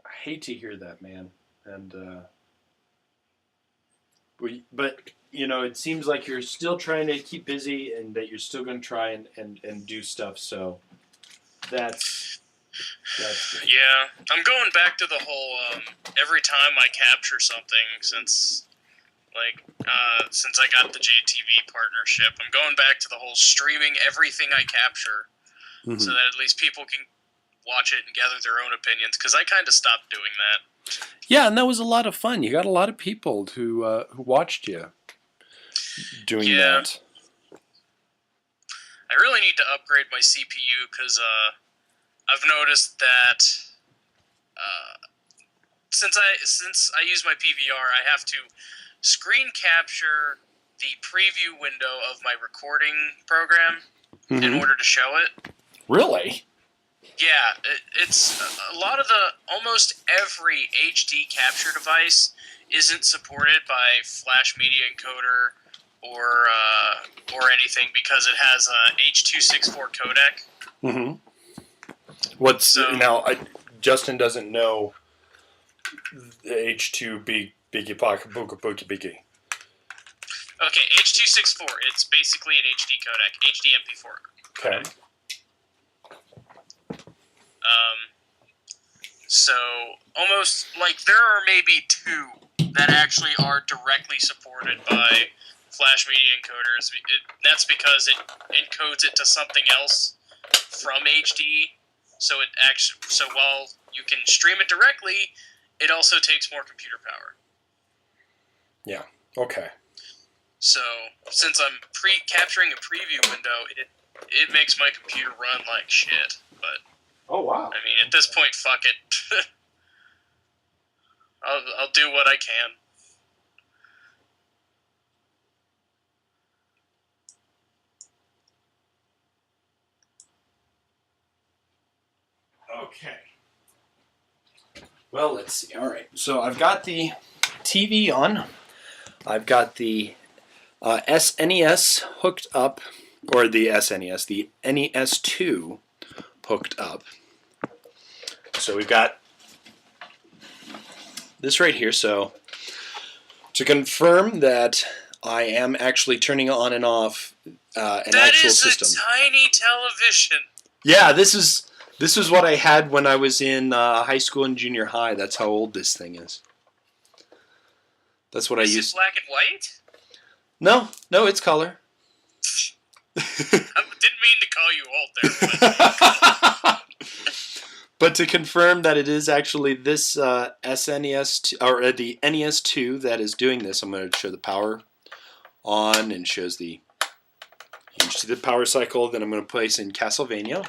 I hate to hear that, man. And, but it seems like you're still trying to keep busy and that you're still going to try and do stuff. So that's good. Yeah, I'm going back to the whole every time I capture something since I got the JTV partnership. I'm going back to the whole streaming everything I capture, so that at least people can watch it and gather their own opinions. Because I kind of stopped doing that. Yeah, and that was a lot of fun. You got a lot of people who watched you doing that. I really need to upgrade my CPU because I've noticed that since I use my PVR, I have to screen capture the preview window of my recording program in order to show it. Really? Yeah, it's a lot of almost every HD capture device isn't supported by Flash Media Encoder or anything because it has a H.264 codec. Justin doesn't know the H2 biggie pocket boogie biggie. Okay, H.264. It's basically an HD codec, HD MP4 codec. Okay. So almost like there are maybe two that actually are directly supported by Flash Media Encoders. That's because it encodes it to something else from HD. So while you can stream it directly, it also takes more computer power. Yeah. Okay. So since I'm capturing a preview window, it makes my computer run like shit. But oh wow! I mean, at this point, fuck it. I'll do what I can. Okay. Well, let's see. All right. So I've got the TV on. I've got the SNES hooked up, or the SNES, the NES2 hooked up. So we've got this right here. So to confirm that I am actually turning on and off an actual system. That is a tiny television. Yeah, this is what I had when I was in high school and junior high. That's how old this thing is. That's what I used. Is it black and white? No, it's color. I didn't mean to call you old there. But to confirm that it is actually this SNES or the NES2 that is doing this, I'm going to show the power on and shows the. You see the power cycle. Then I'm going to place in Castlevania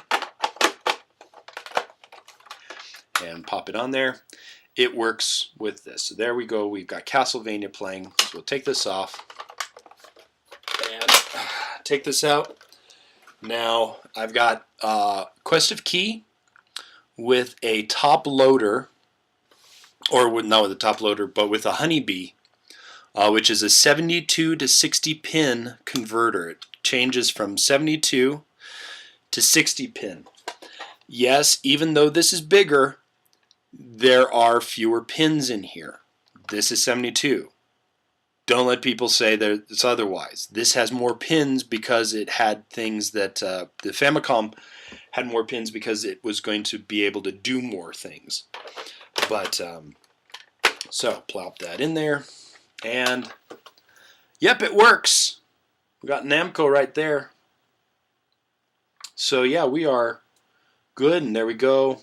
and pop it on there. It works with this. So there we go. We've got Castlevania playing. So we'll take this off and take this out. Now I've got Quest of Key with a top loader, or not with a top loader, but with a Honeybee, which is a 72 to 60 pin converter. It changes from 72 to 60 pin. Yes, even though this is bigger, there are fewer pins in here. This is 72. Don't let people say that it's otherwise. This has more pins because it had things that the Famicom had more pins because it was going to be able to do more things. But so plop that in there, and yep, it works. We got Namco right there. So yeah, we are good, and there we go.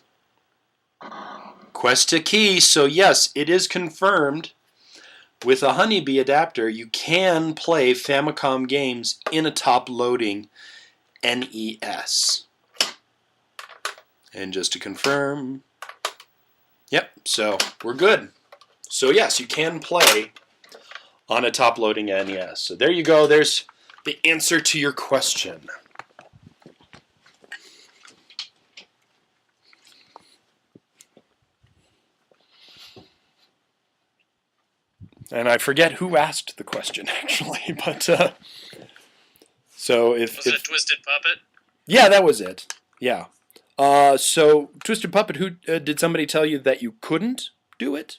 Quest to Key. So yes, it is confirmed. With a Honeybee adapter, you can play Famicom games in a top-loading NES. And just to confirm, yep, so we're good. So yes, you can play on a top-loading NES. So there you go. There's the answer to your question. And I forget who asked the question, actually, but so Was it Twisted Puppet? Yeah, that was it. Yeah. So Twisted Puppet, who did somebody tell you that you couldn't do it?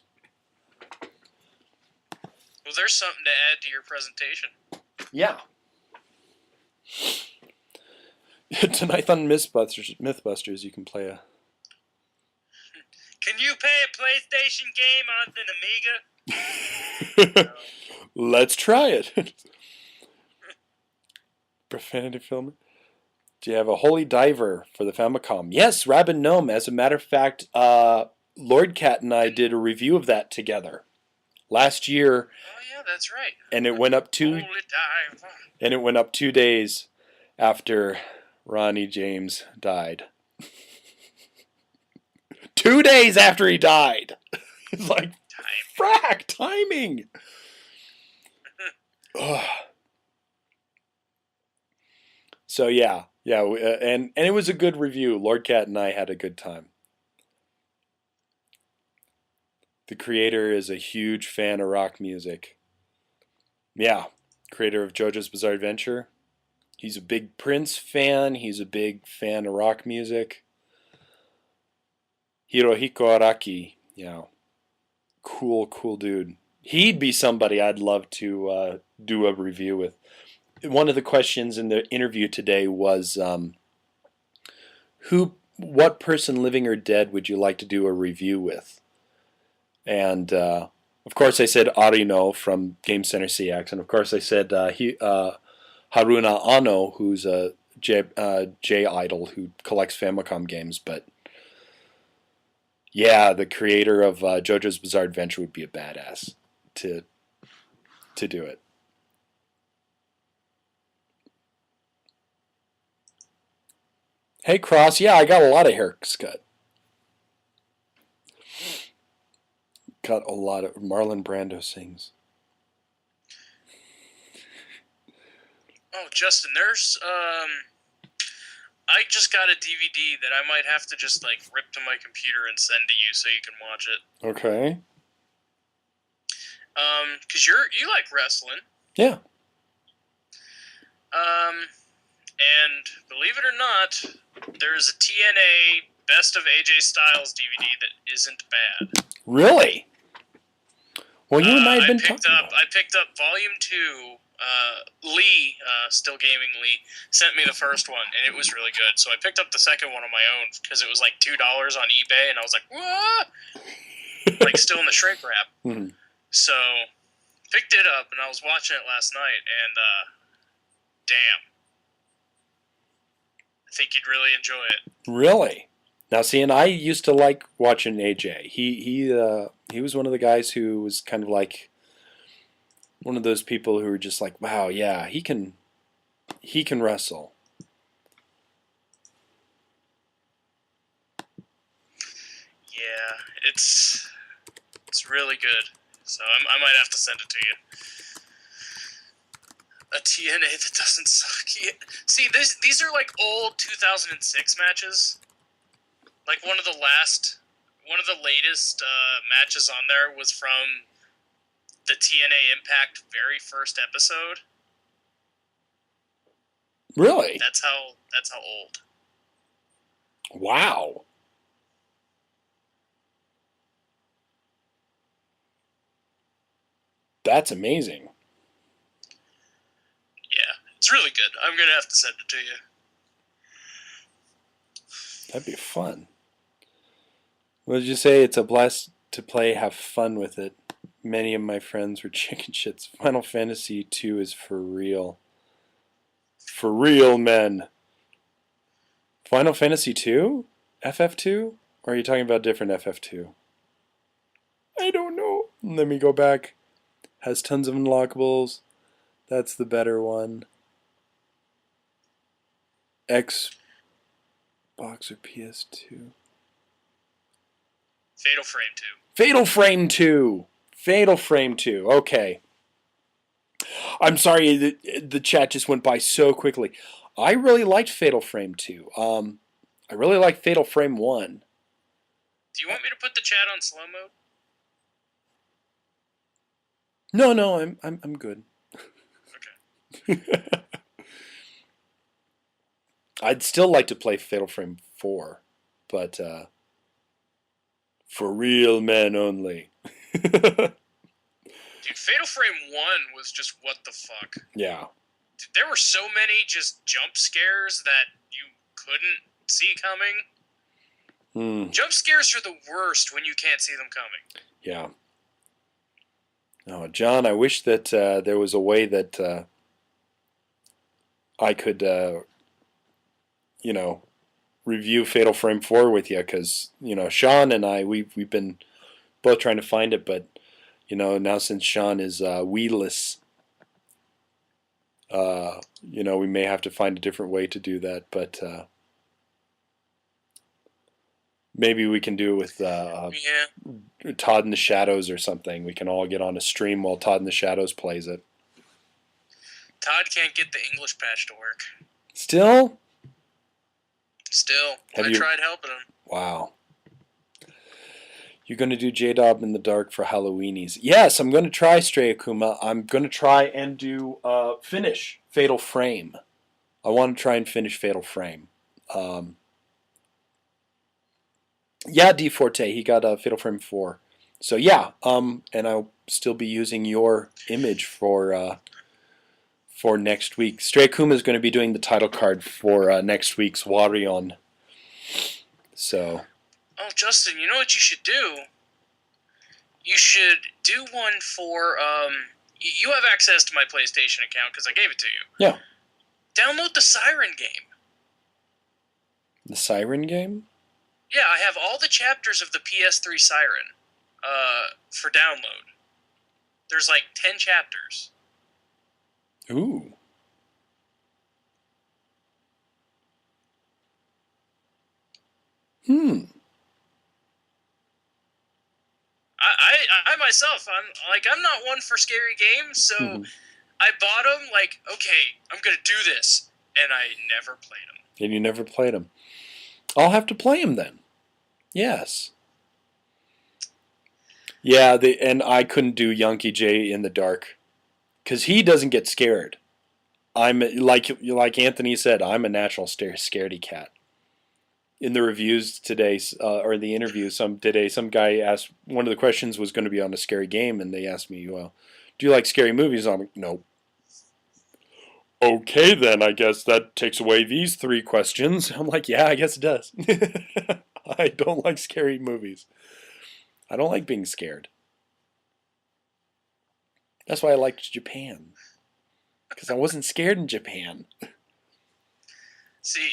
Well, Well, there's something to add to your presentation. Yeah. Tonight on Mythbusters, you can play a... Can you play a PlayStation game on an Amiga? Let's try it. Profanity film. Do you have a Holy Diver for the Famicom? Yes, Rabbit Gnome. As a matter of fact, Lord Cat and I did a review of that together last year. Oh yeah, that's right. And it went up Holy Diver. And it went up 2 days after Ronnie James died. 2 days after he died. It's like, frack, timing. So yeah, and it was a good review. Lord Cat and I had a good time. The creator is a huge fan of rock music. Yeah, creator of JoJo's Bizarre Adventure. He's a big Prince fan. He's a big fan of rock music. Hirohiko Araki, yeah, cool dude. He'd be somebody I'd love to do a review with. One of the questions in the interview today was, what person, living or dead, would you like to do a review with? And of course I said Arino from Game Center CX, and of course I said Haruna Anno, who's a J idol who collects Famicom games. But yeah, the creator of JoJo's Bizarre Adventure would be a badass to do it. Hey Cross, yeah, I got a lot of haircuts cut. Got a lot of Marlon Brando sings. Oh, Justin, there's I just got a DVD that I might have to just like rip to my computer and send to you so you can watch it. Okay. 'Cause you like wrestling. Yeah. And believe it or not, there's a TNA Best of AJ Styles DVD that isn't bad. Really? Well, you and I have been talking about it. I picked up Volume 2. Lee, Still Gaming Lee, sent me the first one, and it was really good. So I picked up the second one on my own because it was like $2 on eBay, and I was like, what? Like, still in the shrink wrap. Mm-hmm. So, picked it up, and I was watching it last night, and damn. I think you'd really enjoy it. Really? Now, see, and I used to like watching AJ. He was one of the guys who was kind of like one of those people who were just like, wow, yeah, he can wrestle. Yeah, it's really good. So I might have to send it to you. A TNA that doesn't suck. Yeah. See, these are like old 2006 matches. Like one of the latest matches on there was from the TNA Impact very first episode. Really? That's how old. Wow. That's amazing. Yeah, it's really good. I'm gonna have to send it to you. That'd be fun. What did you say? It's a blast to play, have fun with it. Many of my friends were chicken shits. Final Fantasy II is for real. For real, men. Final Fantasy II? FF2? Or are you talking about different FF2? I don't know. Let me go back. Has tons of unlockables. That's the better one. Xbox or PS2? Fatal Frame 2. Fatal Frame 2. Fatal Frame 2. Okay. I'm sorry, the chat just went by so quickly. I really liked Fatal Frame 2. I really liked Fatal Frame 1. Do you want me to put the chat on slow mode? No, I'm good. Okay. I'd still like to play Fatal Frame 4, but for real men only. Dude, Fatal Frame 1 was just what the fuck. Yeah. Dude, there were so many just jump scares that you couldn't see coming. Jump scares are the worst when you can't see them coming. Yeah. Oh, John, I wish that there was a way that I could, review Fatal Frame 4 with you, because, Sean and I, we've been both trying to find it, but, now since Sean is weedless, we may have to find a different way to do that, but maybe we can do it with Todd in the Shadows or something. We can all get on a stream while Todd in the Shadows plays it. Todd can't get the English patch to work. Still? I tried helping him. Wow. You're going to do J-Dob in the Dark for Halloweenies. Yes, I'm going to try Stray Akuma. I'm going to try and finish Fatal Frame. I want to try and finish Fatal Frame. Yeah, D Forte, he got Fatal Frame 4. So yeah, and I'll still be using your image for next week. Stray Akuma is going to be doing the title card for next week's Warion. So. Oh, Justin, you know what you should do? You should do one for, you have access to my PlayStation account because I gave it to you. Yeah. Download the Siren game. The Siren game? Yeah, I have all the chapters of the PS3 Siren for download. There's like 10 chapters. Ooh. I myself, I'm not one for scary games, so I bought them like, okay, I'm gonna do this, and I never played them. And you never played them. I'll have to play them then. Yes. Yeah, and I couldn't do Yankee J in the dark, because he doesn't get scared. I'm like Anthony said, I'm a natural scaredy cat. In the reviews today, or the interview today, some guy asked, one of the questions was going to be on a scary game, and they asked me, well, do you like scary movies? I'm like, no. Okay, then, I guess that takes away these 3 questions. I'm like, yeah, I guess it does. I don't like scary movies. I don't like being scared. That's why I liked Japan. Because I wasn't scared in Japan. See,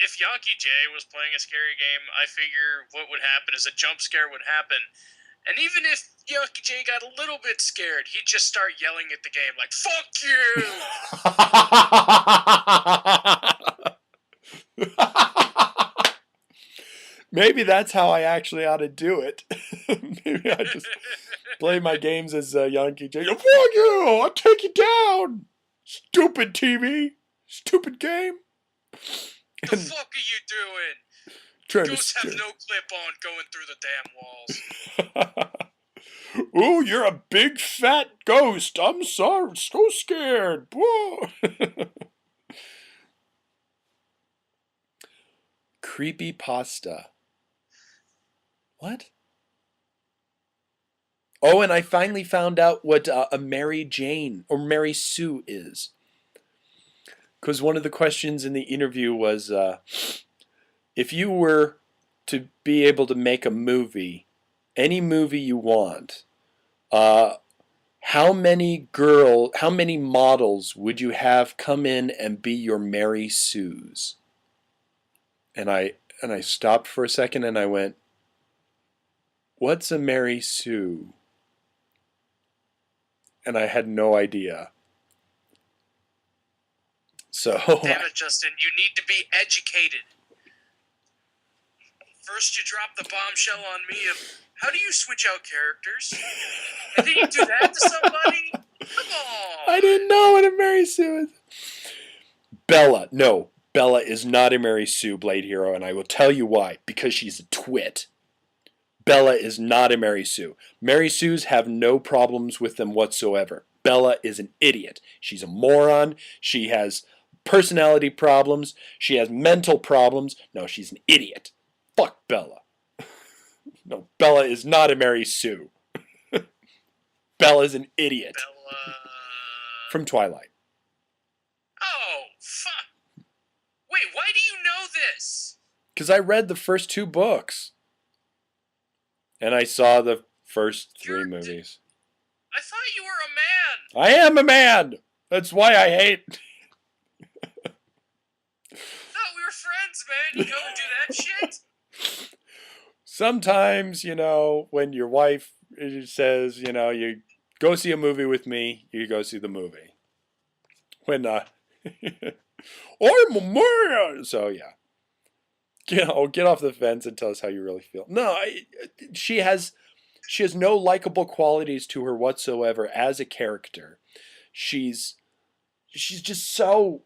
if Yankee J was playing a scary game, I figure what would happen is a jump scare would happen. And even if Yankee J got a little bit scared, he'd just start yelling at the game like, "Fuck you!" Maybe that's how I actually ought to do it. Maybe I just play my games as Yankee J. Fuck you! I'll take you down! Stupid TV! Stupid game! The fuck are you doing? Ghosts have no clip on going through the damn walls. Ooh, you're a big fat ghost. I'm sorry, so scared. Whoa. Creepypasta. What? Oh, and I finally found out what a Mary Jane or Mary Sue is. Because one of the questions in the interview was, if you were to be able to make a movie, any movie you want, how many models would you have come in and be your Mary Sues? And I stopped for a second and I went, what's a Mary Sue? And I had no idea. So damn it, Justin, you need to be educated. First you drop the bombshell on me of, how do you switch out characters? And then you do that to somebody? Come on! I didn't know what a Mary Sue is. Bella. No, Bella is not a Mary Sue Blade Hero, and I will tell you why. Because she's a twit. Bella is not a Mary Sue. Mary Sues have no problems with them whatsoever. Bella is an idiot. She's a moron. She has personality problems. She has mental problems. No, she's an idiot. Fuck Bella. No, Bella is not a Mary Sue. Bella's an idiot. Bella. From Twilight. Oh, fuck. Wait, why do you know this? Because I read the first 2 books. And I saw the first 3 movies. I thought you were a man. I am a man! That's why I hate... Thought we were friends, man. You go and do that shit? Sometimes, when your wife says, you go see a movie with me, you go see the movie. When, I'm a man! So, yeah. Get off the fence and tell us how you really feel. No, she has no likable qualities to her whatsoever as a character. She's just so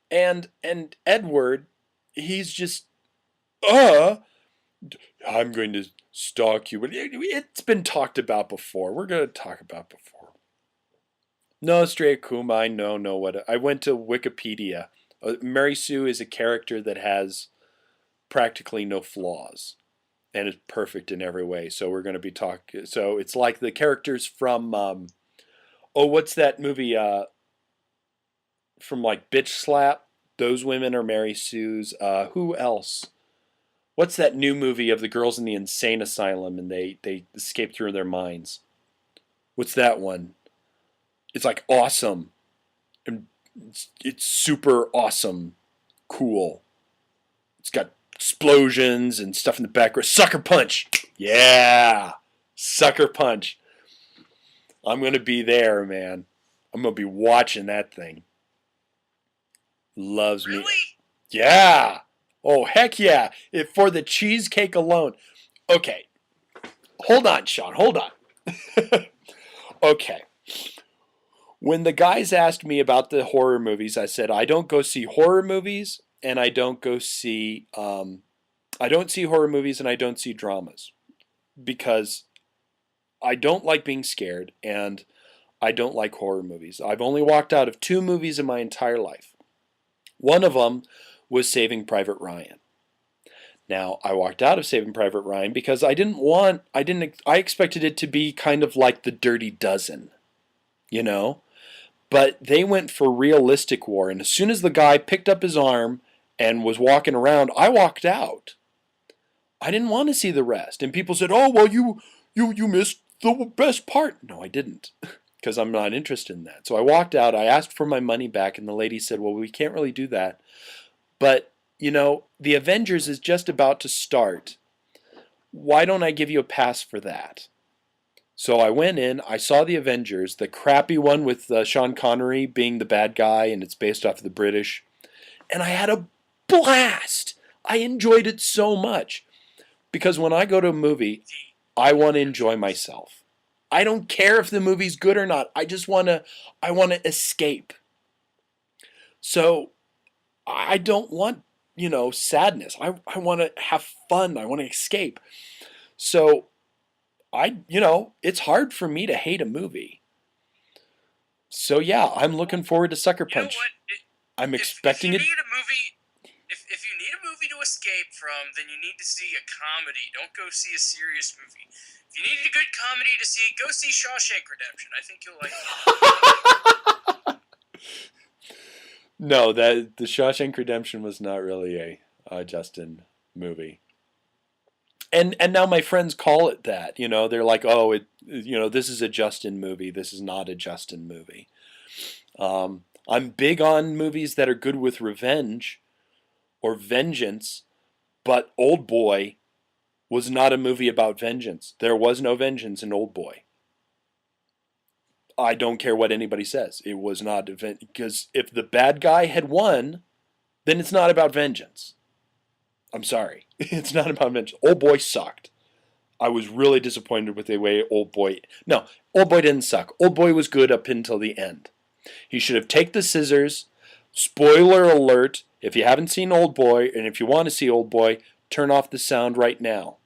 and Edward, he's just I'm going to stalk you. But it's been talked about before. We're going to talk about before. No, Stray Akuma, I know what I went to Wikipedia. Mary Sue is a character that has practically no flaws and is perfect in every way. So we're going to be talking. So it's like the characters from, what's that movie? From like Bitch Slap. Those women are Mary Sue's. Who else? What's that new movie of the girls in the insane asylum and they escape through their minds? What's that one? It's like awesome. And it's super awesome. Cool. It's got explosions and stuff in the background. Sucker Punch! Yeah! Sucker Punch. I'm going to be there, man. I'm going to be watching that thing. Loves me. Really? Yeah! Oh, heck yeah. For the cheesecake alone. Okay. Hold on, Sean. Hold on. Okay. When the guys asked me about the horror movies, I said, I don't go see horror movies, and I don't go see, I don't see horror movies and I don't see dramas. Because I don't like being scared, and I don't like horror movies. I've only walked out of 2 movies in my entire life. One of them was Saving Private Ryan. Now, I walked out of Saving Private Ryan because I expected it to be kind of like The Dirty Dozen, But they went for realistic war, and as soon as the guy picked up his arm and was walking around, I walked out. I didn't want to see the rest, and people said, "Oh, well, you missed the best part." No, I didn't, because I'm not interested in that. So I walked out. I asked for my money back, and the lady said, "Well, we can't really do that, but the Avengers is just about to start. Why don't I give you a pass for that?" So I went in, I saw the Avengers, the crappy one with Sean Connery being the bad guy, and it's based off of the British. And I had a blast. I enjoyed it so much. Because when I go to a movie, I want to enjoy myself. I don't care if the movie's good or not. I want to escape. So I don't want, sadness. I want to have fun. I want to escape. So it's hard for me to hate a movie. So yeah, I'm looking forward to Sucker Punch. You know what? I'm expecting it. If you need a movie to escape from, then you need to see a comedy. Don't go see a serious movie. If you need a good comedy to see, go see Shawshank Redemption. I think you'll like it. No, the Shawshank Redemption was not really a Justin movie. And now my friends call it that. They're like, "Oh, this is a Justin movie. This is not a Justin movie." I'm big on movies that are good with revenge or vengeance, but Old Boy was not a movie about vengeance. There was no vengeance in Old Boy. I don't care what anybody says. It was not because if the bad guy had won, then it's not about vengeance. I'm sorry. It's not about vengeance. Old Boy sucked. I was really disappointed with the way Old Boy... No, Old Boy didn't suck. Old Boy was good up until the end. He should have taken the scissors. Spoiler alert. If you haven't seen Old Boy, and if you want to see Old Boy, turn off the sound right now.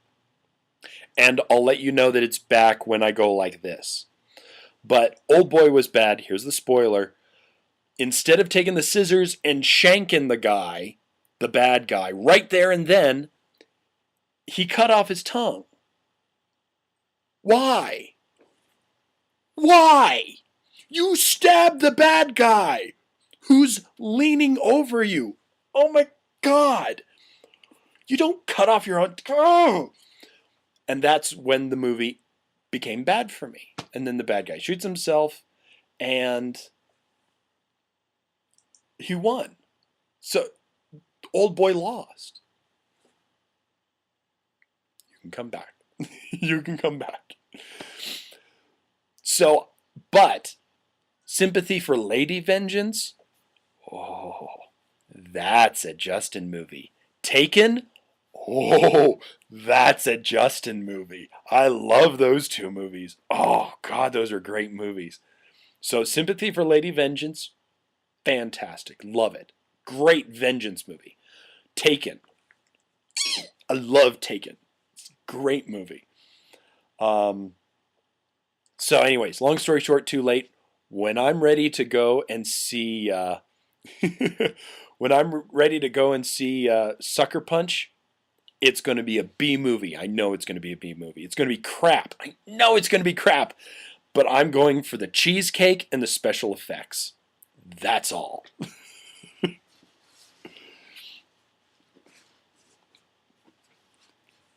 And I'll let you know that it's back when I go like this. But Old Boy was bad. Here's the spoiler. Instead of taking the scissors and shanking the guy, the bad guy, right there and then, he cut off his tongue. Why? Why? You stabbed the bad guy who's leaning over you. Oh my God. You don't cut off your own. Oh! And that's when the movie became bad for me. And then the bad guy shoots himself and he won. So, old boy lost. You can come back. You can come back. So, but sympathy for Lady Vengeance? Oh, that's a Justin movie. Taken? Oh, that's a Justin movie. I love those two movies. Oh, God, those are great movies. So, Sympathy for Lady Vengeance, fantastic. Love it. Great vengeance movie. Taken. I love Taken. It's a great movie. So, anyways, long story short, too late. When I'm ready to go and see, Sucker Punch, it's going to be a B movie. I know it's going to be a B movie. It's going to be crap. I know it's going to be crap. But I'm going for the cheesecake and the special effects. That's all.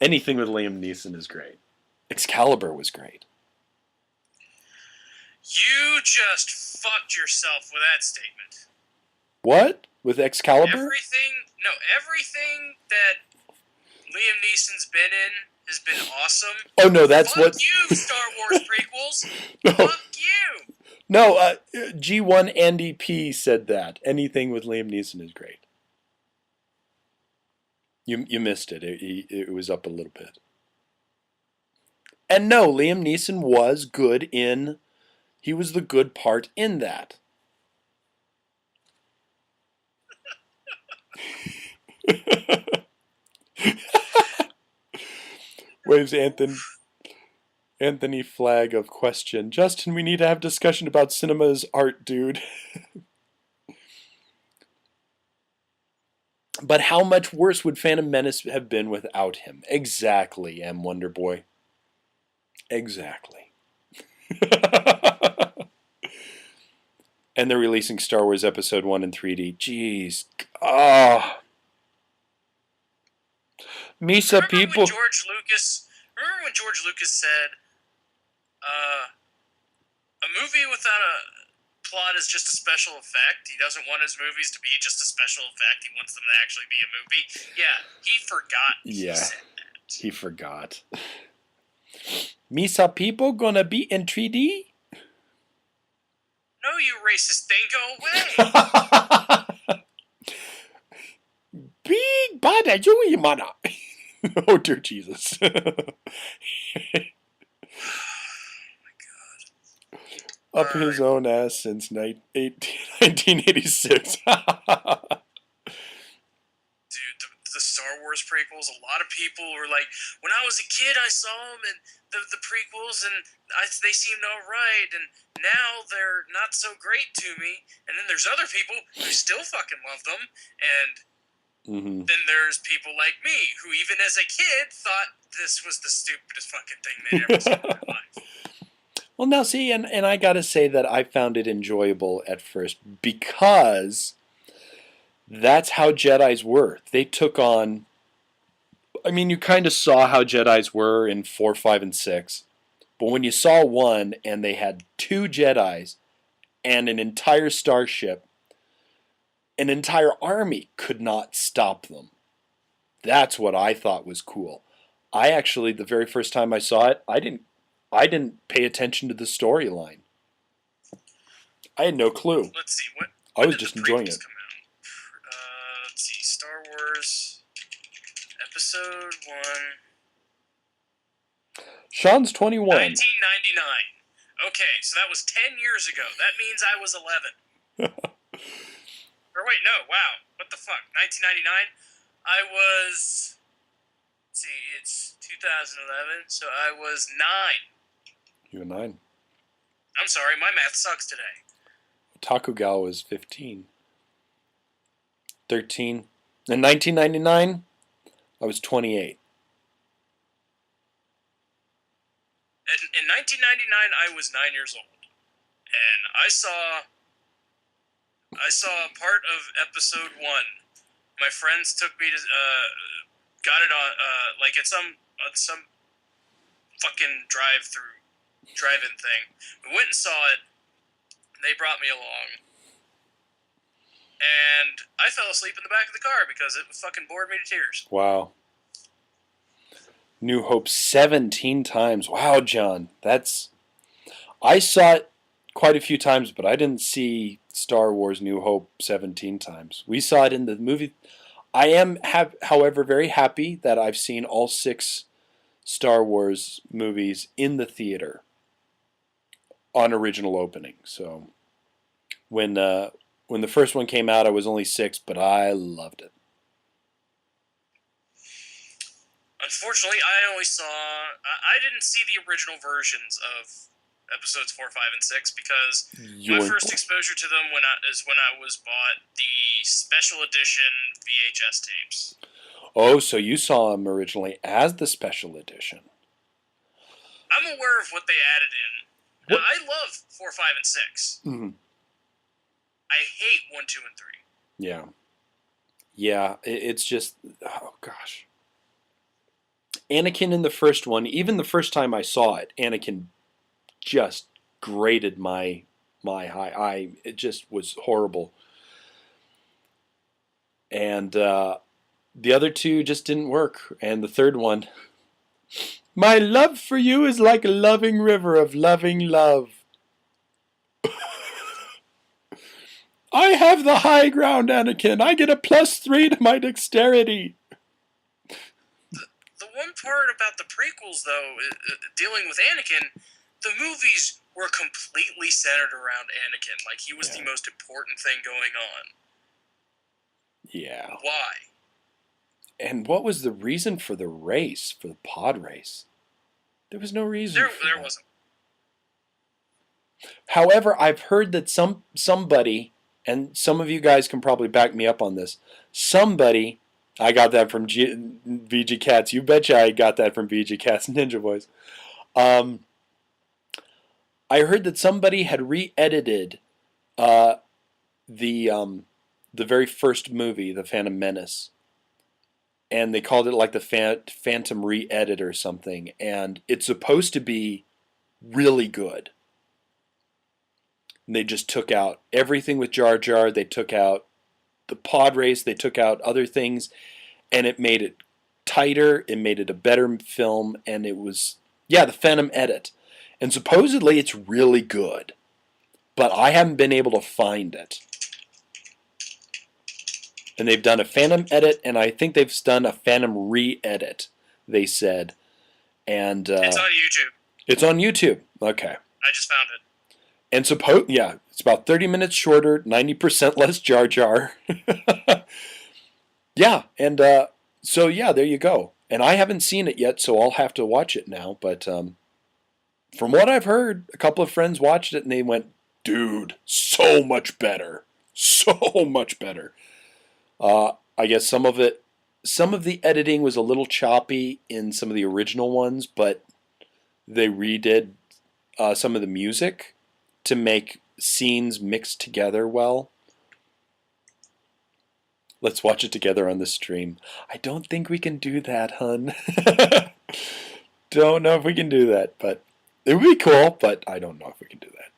Anything with Liam Neeson is great. Excalibur was great. You just fucked yourself with that statement. What? With Excalibur? Everything that Liam Neeson's been in has been awesome. Oh no, that's Fuck what. you, Star Wars prequels. No. Fuck you. No, G1 Andy P said that. Anything with Liam Neeson is great. You missed it. It was up a little bit. And no, Liam Neeson was good in. He was the good part in that. Waves Anthony Flag of question. Justin, we need to have discussion about cinema's art, dude. But how much worse would Phantom Menace have been without him? Exactly, M. Wonderboy. Exactly. And they're releasing Star Wars Episode 1 in 3D. Jeez. Oh. Misa Remember people. Remember when George Lucas said, a movie without a plot is just a special effect. He doesn't want his movies to be just a special effect. He wants them to actually be a movie. Yeah, he forgot he said that. He forgot. Misa people gonna be in 3D? No, you racist thing, go away. Big bad Jewy mana. Oh dear Jesus. Up his own ass since 1986. Dude, the Star Wars prequels, a lot of people were like, when I was a kid, I saw them, and the prequels, and they seemed alright, and now they're not so great to me. And then there's other people who still fucking love them, and then there's people like me, who even as a kid thought this was the stupidest fucking thing they'd ever seen in their life. Well, now see, and I gotta say that I found it enjoyable at first because that's how Jedis were. They took on. I mean, you kind of saw how Jedis were in 4, 5, and 6, but when you saw 1 and they had 2 Jedis and an entire starship, an entire army could not stop them. That's what I thought was cool. I actually, the very first time I saw it, I didn't pay attention to the storyline. I had no clue. Let's see, I was just enjoying it. Come out? Let's see, Star Wars Episode 1. Sean's 21. 1999. Okay, so that was 10 years ago. That means I was 11. Or wait, no, wow. What the fuck? 1999? I was... Let's see, it's 2011, so I was 9. You were 9. I'm sorry, my math sucks today. Takugal was 15. 13. In 1999, I was 28. In 1999, I was 9 years old, and I saw part of episode 1. My friends took me to got it on like at some fucking drive-in thing. We went and saw it. They brought me along, and I fell asleep in the back of the car because it fucking bored me to tears. Wow. New Hope 17 times. Wow, John. I saw it quite a few times, but I didn't see Star Wars New Hope 17 times. We saw it in the movie. I am, however, very happy that I've seen all 6 Star Wars movies in the theater on original opening. So when the first one came out, I was only 6, but I loved it. Unfortunately, I didn't see the original versions of episodes 4, 5, and 6 because my first exposure to them is when I was bought the special edition VHS tapes. Oh, so you saw them originally as the special edition. I'm aware of what they added in. Now, I love 4, 5, and 6. Mm-hmm. I hate 1, 2, and 3. Yeah. Yeah, it's just, oh gosh. Anakin in the first one, even the first time I saw it, Anakin just grated my high. It just was horrible. And the other 2 just didn't work. And the third one, my love for you is like a loving river of loving love. I have the high ground, Anakin. I get a +3 to my dexterity. The one part about the prequels, though, dealing with Anakin, the movies were completely centered around Anakin. Like, he was the most important thing going on. Yeah. Why? And what was the reason for the race, for the pod race? There was no reason. There wasn't. However, I've heard that somebody, and some of you guys can probably back me up on this, somebody, I got that from VG Cats. You betcha I got that from VG Cats Ninja Boys. I heard that somebody had re-edited the very first movie, The Phantom Menace, and they called it like the Phantom re-edit or something, and it's supposed to be really good. And they just took out everything with Jar Jar. They took out the pod race. They took out other things, and it made it tighter. It made it a better film, and it was, the Phantom edit. And supposedly it's really good, but I haven't been able to find it. And they've done a Phantom edit, and I think they've done a Phantom re-edit, they said. And it's on YouTube. It's on YouTube. Okay. I just found it. And it's about 30 minutes shorter, 90% less Jar Jar. Yeah, and so there you go. And I haven't seen it yet, so I'll have to watch it now. But from what I've heard, a couple of friends watched it and they went, dude, so much better. So much better. I guess some of the editing was a little choppy in some of the original ones, but they redid some of the music to make scenes mixed together well. Let's watch it together on the stream. I don't think we can do that, hun. Don't know if we can do that, but it would be cool, but I don't know if we can do that.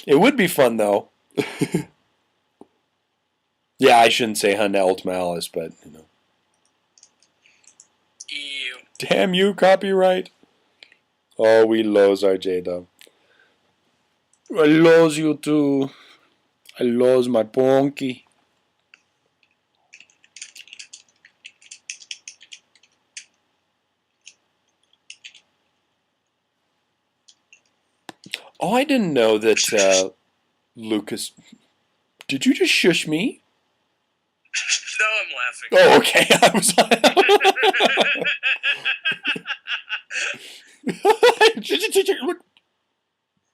It would be fun, though. Yeah, I shouldn't say hun to Ultima Alice, but, Ew. Damn you, copyright. Oh, we loves our J-Dub. I loves you too. I loves my Ponky. Oh, I didn't know that Lucas... Did you just shush me? No, I'm laughing. Oh, okay. I was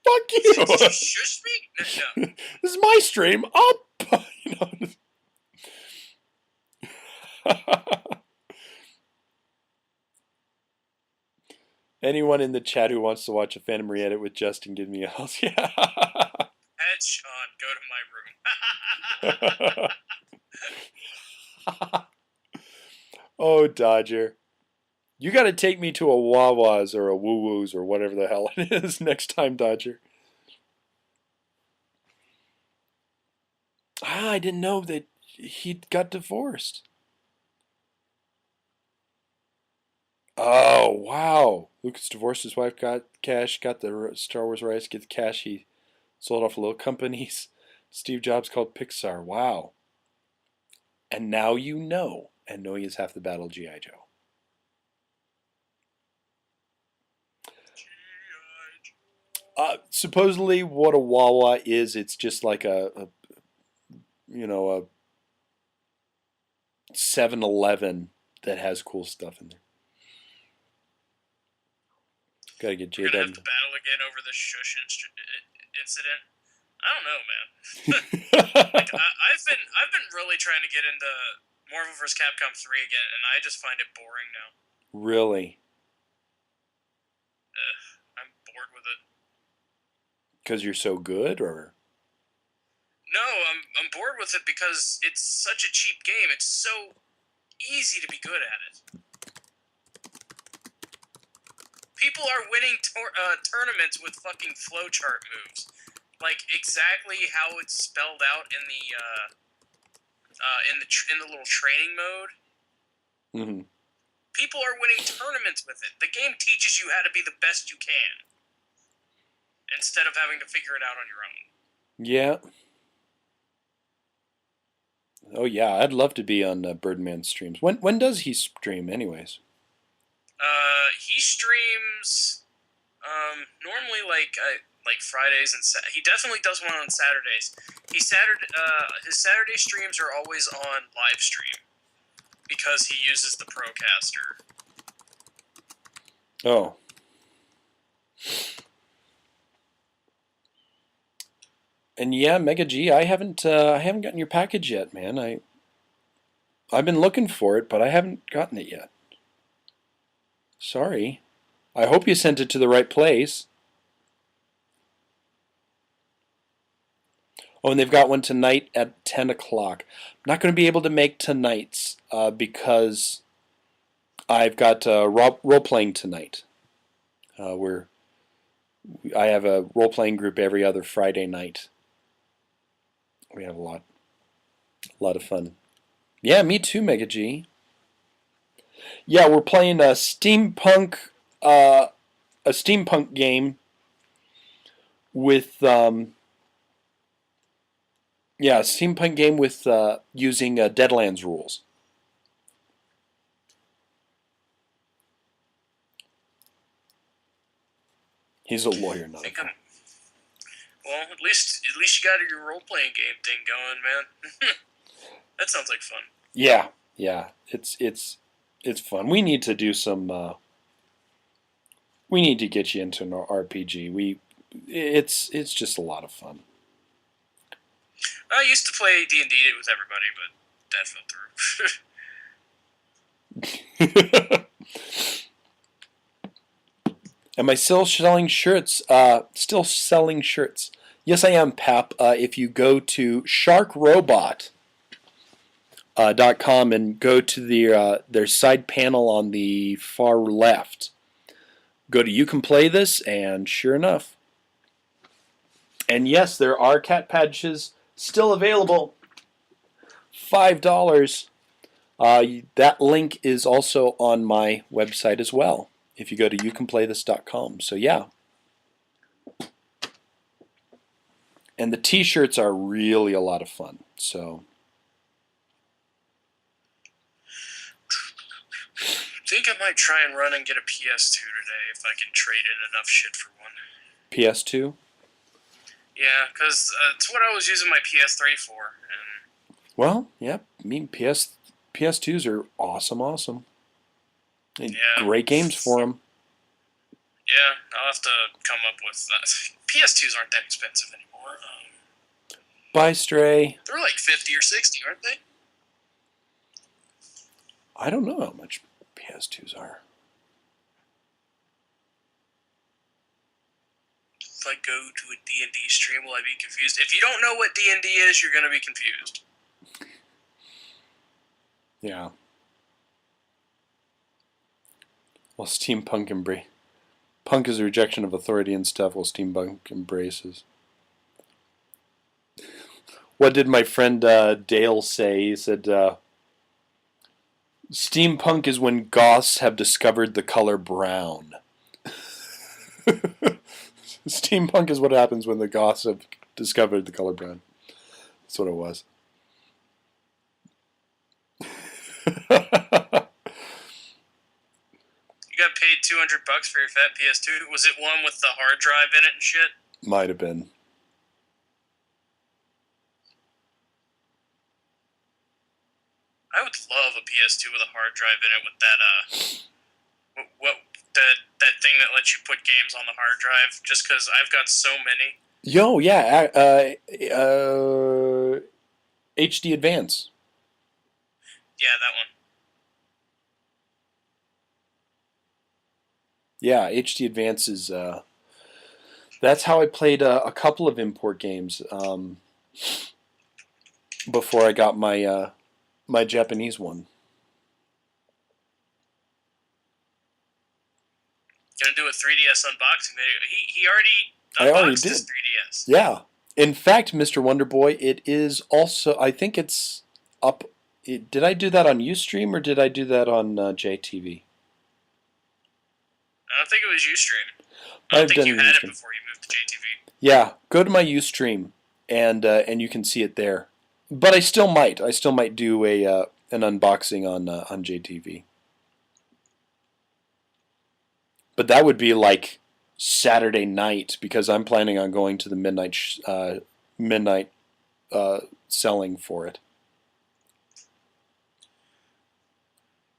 Fuck you. Did you shush me? No. This is my stream. Up. Anyone in the chat who wants to watch a Phantom re-edit with Justin, give me a house. Yeah. Head Sean, go to my room. Oh, Dodger. You got to take me to a Wawa's or a Woo Woo's or whatever the hell it is next time, Dodger. Ah, I didn't know that he got divorced. Oh, wow. Lucas divorced his wife, got cash, got the Star Wars rights, get the cash. He sold off little companies. Steve Jobs called Pixar. Wow. And now you know. And knowing is half the battle, G.I. Joe. Supposedly, what a Wawa is, it's just like a 7-Eleven that has cool stuff in there. Gotta get We're gonna J-Dub. have to battle again over the shush incident. I don't know, man. Like I've been really trying to get into Marvel vs. Capcom 3 again, and I just find it boring now. Really? I'm bored with it. Because you're so good, or? No, I'm bored with it because it's such a cheap game. It's so easy to be good at it. People are winning tournaments with fucking flowchart moves, like exactly how it's spelled out in the little training mode. Mm-hmm. People are winning tournaments with it. The game teaches you how to be the best you can, instead of having to figure it out on your own. Yeah. Oh yeah, I'd love to be on Birdman's streams. When does he stream, anyways? He streams normally like Fridays and he definitely does one on Saturdays. His Saturday streams are always on live stream because he uses the Procaster. Oh. And yeah, Mega G, I haven't gotten your package yet, man. I've been looking for it, but I haven't gotten it yet. Sorry. I hope you sent it to the right place. Oh, and they've got one tonight at 10 o'clock. I'm not going to be able to make tonight's because I've got role-playing tonight. I have a role-playing group every other Friday night. We have a lot of fun. Yeah, me too, Mega G. Yeah, we're playing a steampunk game with steampunk game with using Deadlands rules. He's a lawyer, not a fan. Well, at least you got your role playing game thing going, man. That sounds like fun. Yeah, it's fun. We need to do some. We need to get you into an RPG. It's just a lot of fun. I used to play D&D with everybody, but that fell through. Am I still selling shirts? Still selling shirts. Yes, I am, Pap. If you go to sharkrobot.com and go to their side panel on the far left, go to You Can Play This, and sure enough. And yes, there are cat patches still available. $5. That link is also on my website as well, if you go to youcanplaythis.com. So yeah. And the t-shirts are really a lot of fun. So I think I might try and run and get a PS2 today if I can trade in enough shit for one. PS2? Yeah, because it's what I was using my PS3 for. And well, yeah, I mean PS2s are awesome. And great games for them. Yeah, I'll have to come up with that. PS2s aren't that expensive anymore. Bye, Stray. They're like 50 or 60, aren't they? I don't know how much PS2s are. If I go to a D&D stream, will I be confused? If you don't know what D&D is, you're going to be confused. Yeah. Well, steampunk embrace. Punk is a rejection of authority and stuff, while steampunk embraces. What did my friend Dale say? He said, steampunk is when goths have discovered the color brown. Steampunk is what happens when the goths have discovered the color brown. That's what it was. You got paid $200 for your fat PS2. Was it one with the hard drive in it and shit? Might have been. I would love a PS2 with a hard drive in it with that that thing that lets you put games on the hard drive. Just because I've got so many. Yo, yeah, HD Advance. Yeah, that one. Yeah, HD Advance is. That's how I played a couple of import games before I got my my Japanese one. Gonna do a 3DS unboxing video. He already I already unboxed did. his 3DS. Yeah. In fact, Mr. Wonderboy, it is also. I think it's up. Did I do that on Ustream or did I do that on JTV? I don't think it was Ustream. I I've don't think done you had Ustream. it before you moved to JTV. Yeah, go to my Ustream and you can see it there. But I still might do a an unboxing on JTV. But that would be like Saturday night because I'm planning on going to the midnight selling for it.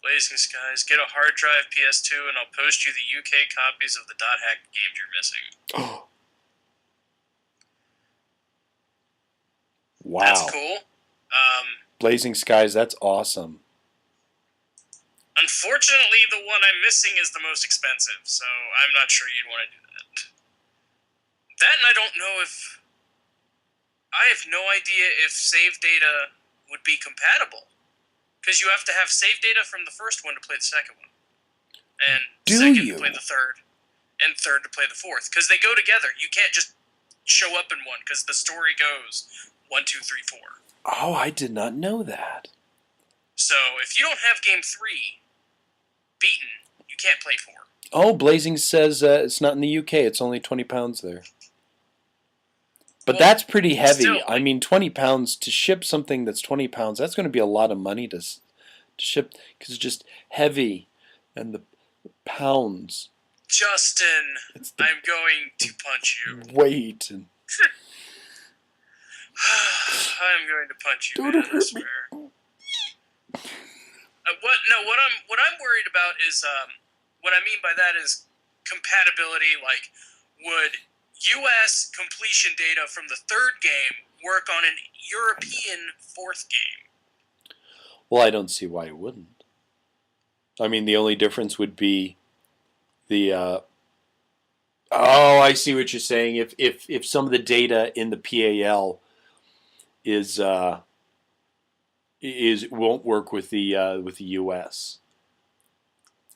Blazing Skies, get a hard drive PS2 and I'll post you the UK copies of the .hack games you're missing. Wow. That's cool. Blazing Skies, that's awesome. Unfortunately, the one I'm missing is the most expensive, so I'm not sure you'd want to do that. That and I don't know if... I have no idea if save data would be compatible. Because you have to have save data from the first one to play the second one. And second to play the third. And third to play the fourth. Because they go together. You can't just show up in one, because the story goes 1, 2, 3, 4. Oh, I did not know that. So, if you don't have game 3 beaten, you can't play 4. Oh, Blazing says it's not in the UK. It's only £20 there. But Well, that's pretty heavy. still, I mean, £20 to ship something that's £20. That's going to be a lot of money to ship because it's just heavy, and the pounds. Justin, It's the I'm going to punch you. weight and. I'm going to punch you, Don't man, I hurt me. swear. What I'm worried about is what I mean by that is compatibility. Like, would U.S. completion data from the third game work on an European fourth game? Well, I don't see why it wouldn't. I mean, the only difference would be the. Oh, I see what you're saying. If some of the data in the PAL is won't work with the U.S.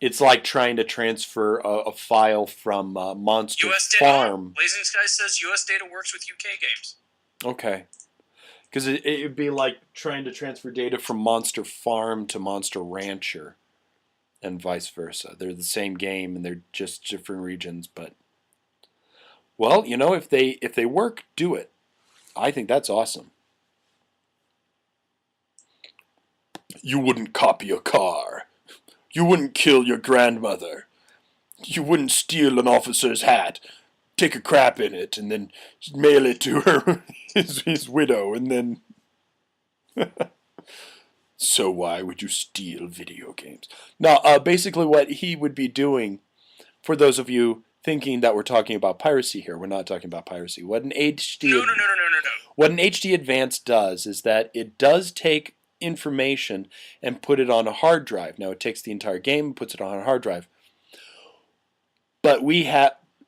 It's like trying to transfer a file from Monster US data, Farm. Blazing Sky says U.S. data works with UK games. Okay. Because it would be like trying to transfer data from Monster Farm to Monster Rancher and vice versa. They're the same game and they're just different regions, but well, you know, if they work, do it. I think that's awesome. You wouldn't copy a car. You wouldn't kill your grandmother. You wouldn't steal an officer's hat, take a crap in it, and then mail it to her, his widow, and then... So why would you steal video games? Now, basically what he would be doing, for those of you thinking that we're talking about piracy here, we're not talking about piracy. What an HD... No. What an HD Advance does is that it does take information and put it on a hard drive. Now it takes the entire game and puts it on a hard drive. But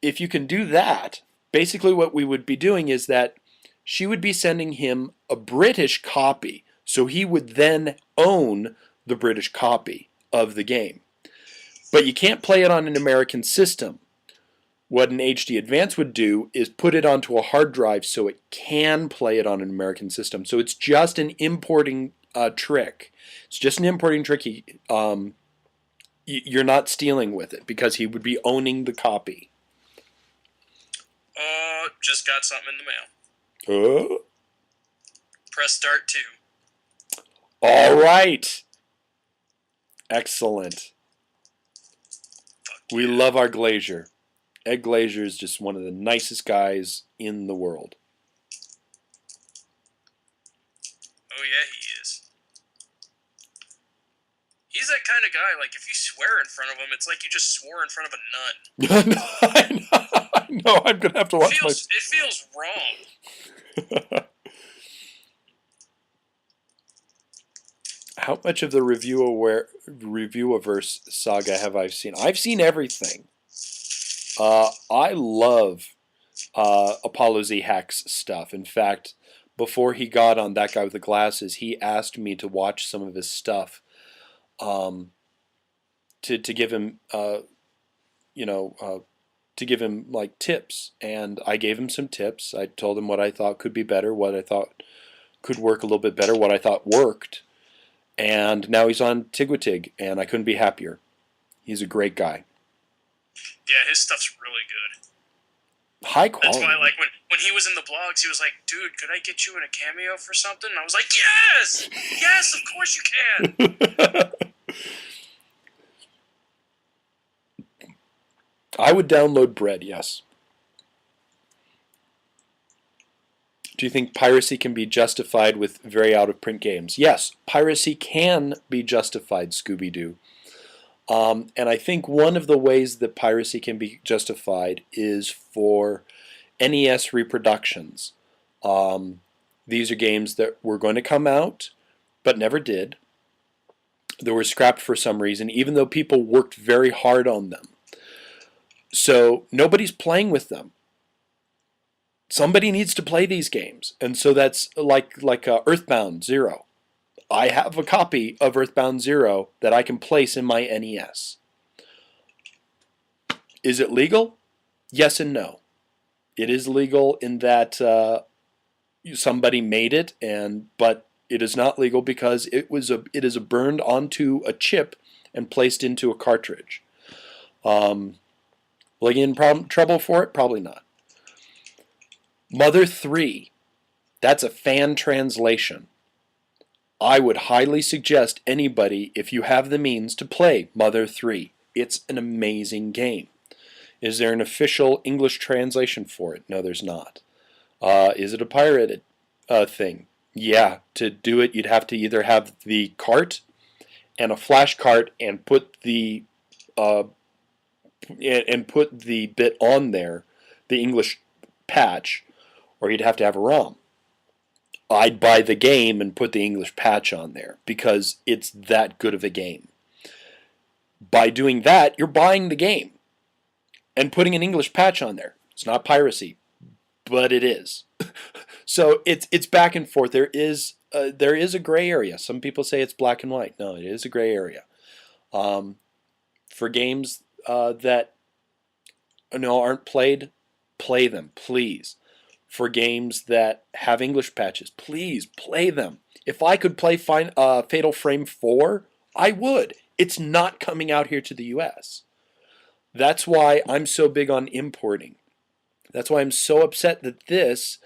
if you can do that, basically what we would be doing is that she would be sending him a British copy. So he would then own the British copy of the game. But you can't play it on an American system. What an HD Advance would do is put it onto a hard drive so it can play it on an American system. So it's just an importing trick. It's just an importing trick. You're not stealing with it because he would be owning the copy. Just got something in the mail. Press start 2. All right. Excellent. We love our Glazier. Ed Glazier is just one of the nicest guys in the world. Oh yeah, he is. He's that kind of guy, like, if you swear in front of him, it's like you just swore in front of a nun. I know. I'm going to have to watch It feels wrong. How much of the Review-averse saga have I seen? I've seen everything. I love Apollo Z Hack's stuff. In fact, before he got on That Guy with the Glasses, he asked me to watch some of his stuff to give him, to give him like tips. And I gave him some tips. I told him what I thought could be better, what I thought could work a little bit better, what I thought worked. And now he's on Tigwatig, and I couldn't be happier. He's a great guy. Yeah, his stuff's really good. High quality. That's why, like, when he was in the blogs, he was like, dude, could I get you in a cameo for something? And I was like, yes! Yes, of course you can! I would download Bread, yes. Do you think piracy can be justified with very out-of-print games? Yes, piracy can be justified, Scooby-Doo. And I think one of the ways that piracy can be justified is for NES reproductions. These are games that were going to come out, but never did. They were scrapped for some reason, even though people worked very hard on them. So nobody's playing with them. Somebody needs to play these games. And so that's like Earthbound Zero. I have a copy of Earthbound Zero that I can place in my NES. Is it legal? Yes and no. It is legal in that somebody made it, but it is not legal because it is burned onto a chip and placed into a cartridge. Will I get in trouble for it? Probably not. Mother 3. That's a fan translation. I would highly suggest anybody, if you have the means, to play Mother 3. It's an amazing game. Is there an official English translation for it? No, there's not. Is it a pirated thing? Yeah, to do it, you'd have to either have the cart and a flash cart and put the bit on there, the English patch, or you'd have to have a ROM. I'd buy the game and put the English patch on there because it's that good of a game. By doing that, you're buying the game and putting an English patch on there. It's not piracy, but it is. So it's back and forth. There is a gray area. Some people say it's black and white. No, it is a gray area. For games that aren't played, play them, please. For games that have English patches, please play them. If I could play Fatal Frame 4, I would. It's not coming out here to the US. That's why I'm so big on importing. That's why I'm so upset that this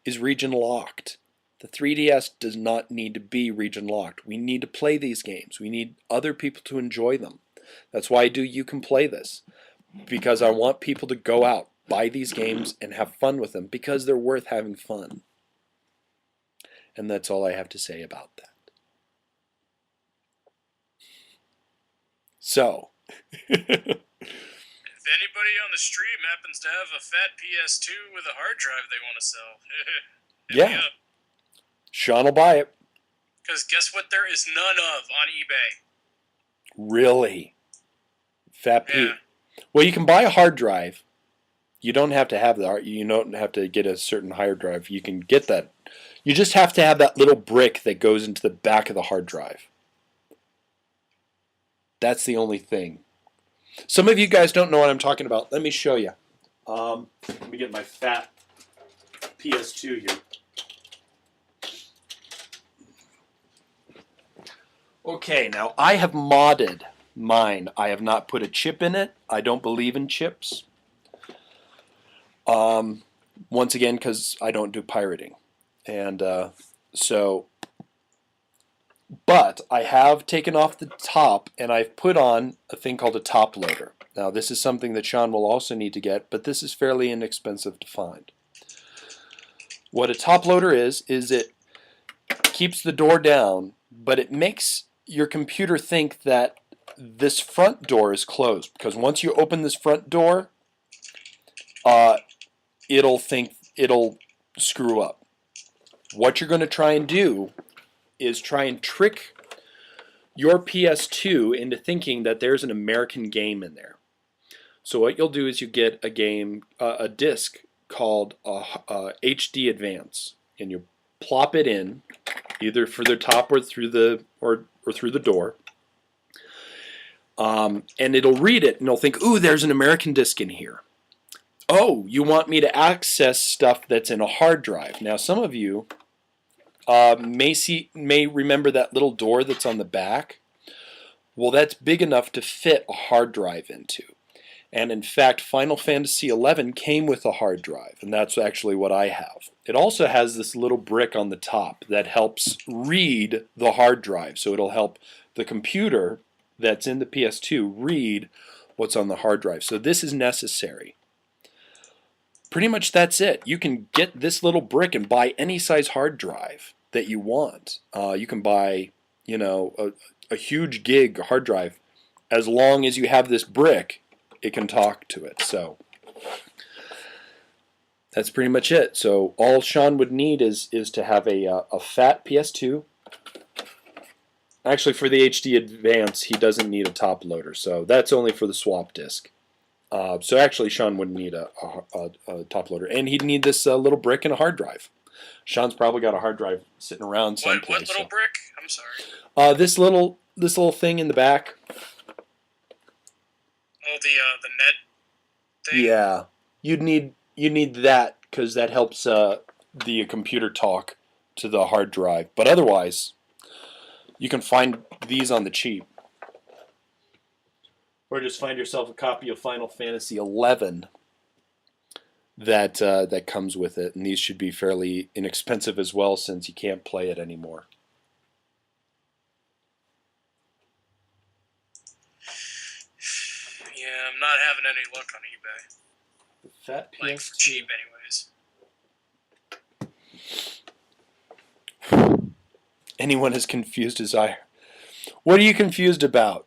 is region locked. The 3DS does not need to be region locked. We need to play these games. We need other people to enjoy them. That's why I do You Can Play This. Because I want people to go out, buy these games, and have fun with them because they're worth having fun. And that's all I have to say about that. So. If anybody on the stream happens to have a fat PS2 with a hard drive they want to sell, hit me Yeah. up. Sean will buy it. Because guess what there is none of on eBay? Really? Fat Pete. Yeah. Well, you can buy a hard drive. You don't have to have the. You don't have to get a certain hard drive. You can get that. You just have to have that little brick that goes into the back of the hard drive. That's the only thing. Some of you guys don't know what I'm talking about. Let me show you. Let me get my fat PS2 here. Okay, now I have modded mine. I have not put a chip in it. I don't believe in chips. Once again, because I don't do pirating. And but I have taken off the top and I've put on a thing called a top loader. Now this is something that Sean will also need to get, but this is fairly inexpensive to find. What a top loader is it keeps the door down, but it makes your computer think that this front door is closed, because once you open this front door, it'll screw up. What you're going to try and do is try and trick your PS2 into thinking that there's an American game in there. So what you'll do is you get a game, a disc called HD Advance, and you plop it in, either for the top or through the through the door, and it'll read it and it'll think, "Ooh, there's an American disc in here. Oh, you want me to access stuff that's in a hard drive." Now, some of you may remember that little door that's on the back. Well, that's big enough to fit a hard drive into. And in fact, Final Fantasy XI came with a hard drive, and that's actually what I have. It also has this little brick on the top that helps read the hard drive. So it'll help the computer that's in the PS2 read what's on the hard drive. So this is necessary. Pretty much that's it. You can get this little brick and buy any size hard drive that you want. You can buy, you know, a huge gig hard drive. As long as you have this brick, it can talk to it. So that's pretty much it. So all Sean would need is to have a fat PS2. Actually, for the HD Advance, he doesn't need a top loader, so that's only for the swap disc. So actually, Sean wouldn't need a top loader, and he'd need this little brick and a hard drive. Sean's probably got a hard drive sitting around someplace. What little brick? I'm sorry. This little thing in the back. Oh, the net thing? Yeah, you need that because that helps the computer talk to the hard drive. But otherwise, you can find these on the cheap, or just find yourself a copy of Final Fantasy XI that comes with it, and these should be fairly inexpensive as well since you can't play it anymore. Yeah, I'm not having any luck on eBay. The fat PS2. Like, for cheap anyways. Anyone as confused as I. What are you confused about?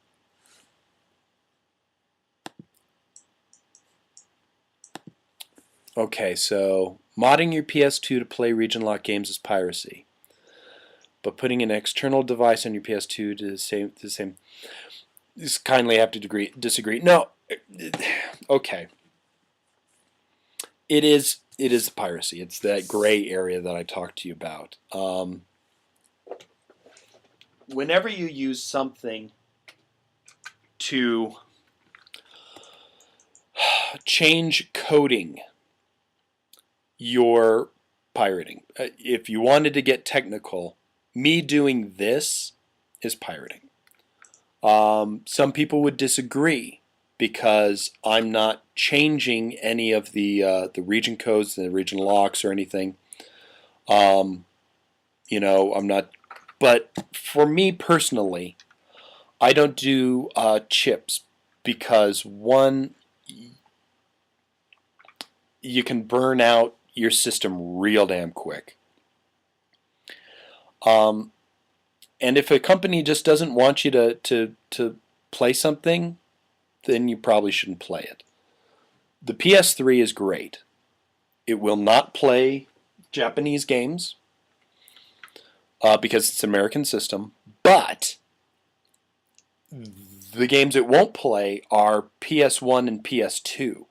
Okay, so modding your PS2 to play region lock games is piracy, but putting an external device on your PS2 to the same. Just kindly have to disagree. No, okay. It is piracy. It's that gray area that I talked to you about. Whenever you use something to change coding, you're pirating. If you wanted to get technical, me doing this is pirating. Some people would disagree because I'm not changing any of the region codes, the region locks, or anything. You know, I'm not. But for me personally, I don't do chips because one, you can burn out your system real damn quick. And if a company just doesn't want you to play something, then you probably shouldn't play it. The PS3 is great. It will not play Japanese games. because it's an American system. But the games it won't play are PS1 and PS2.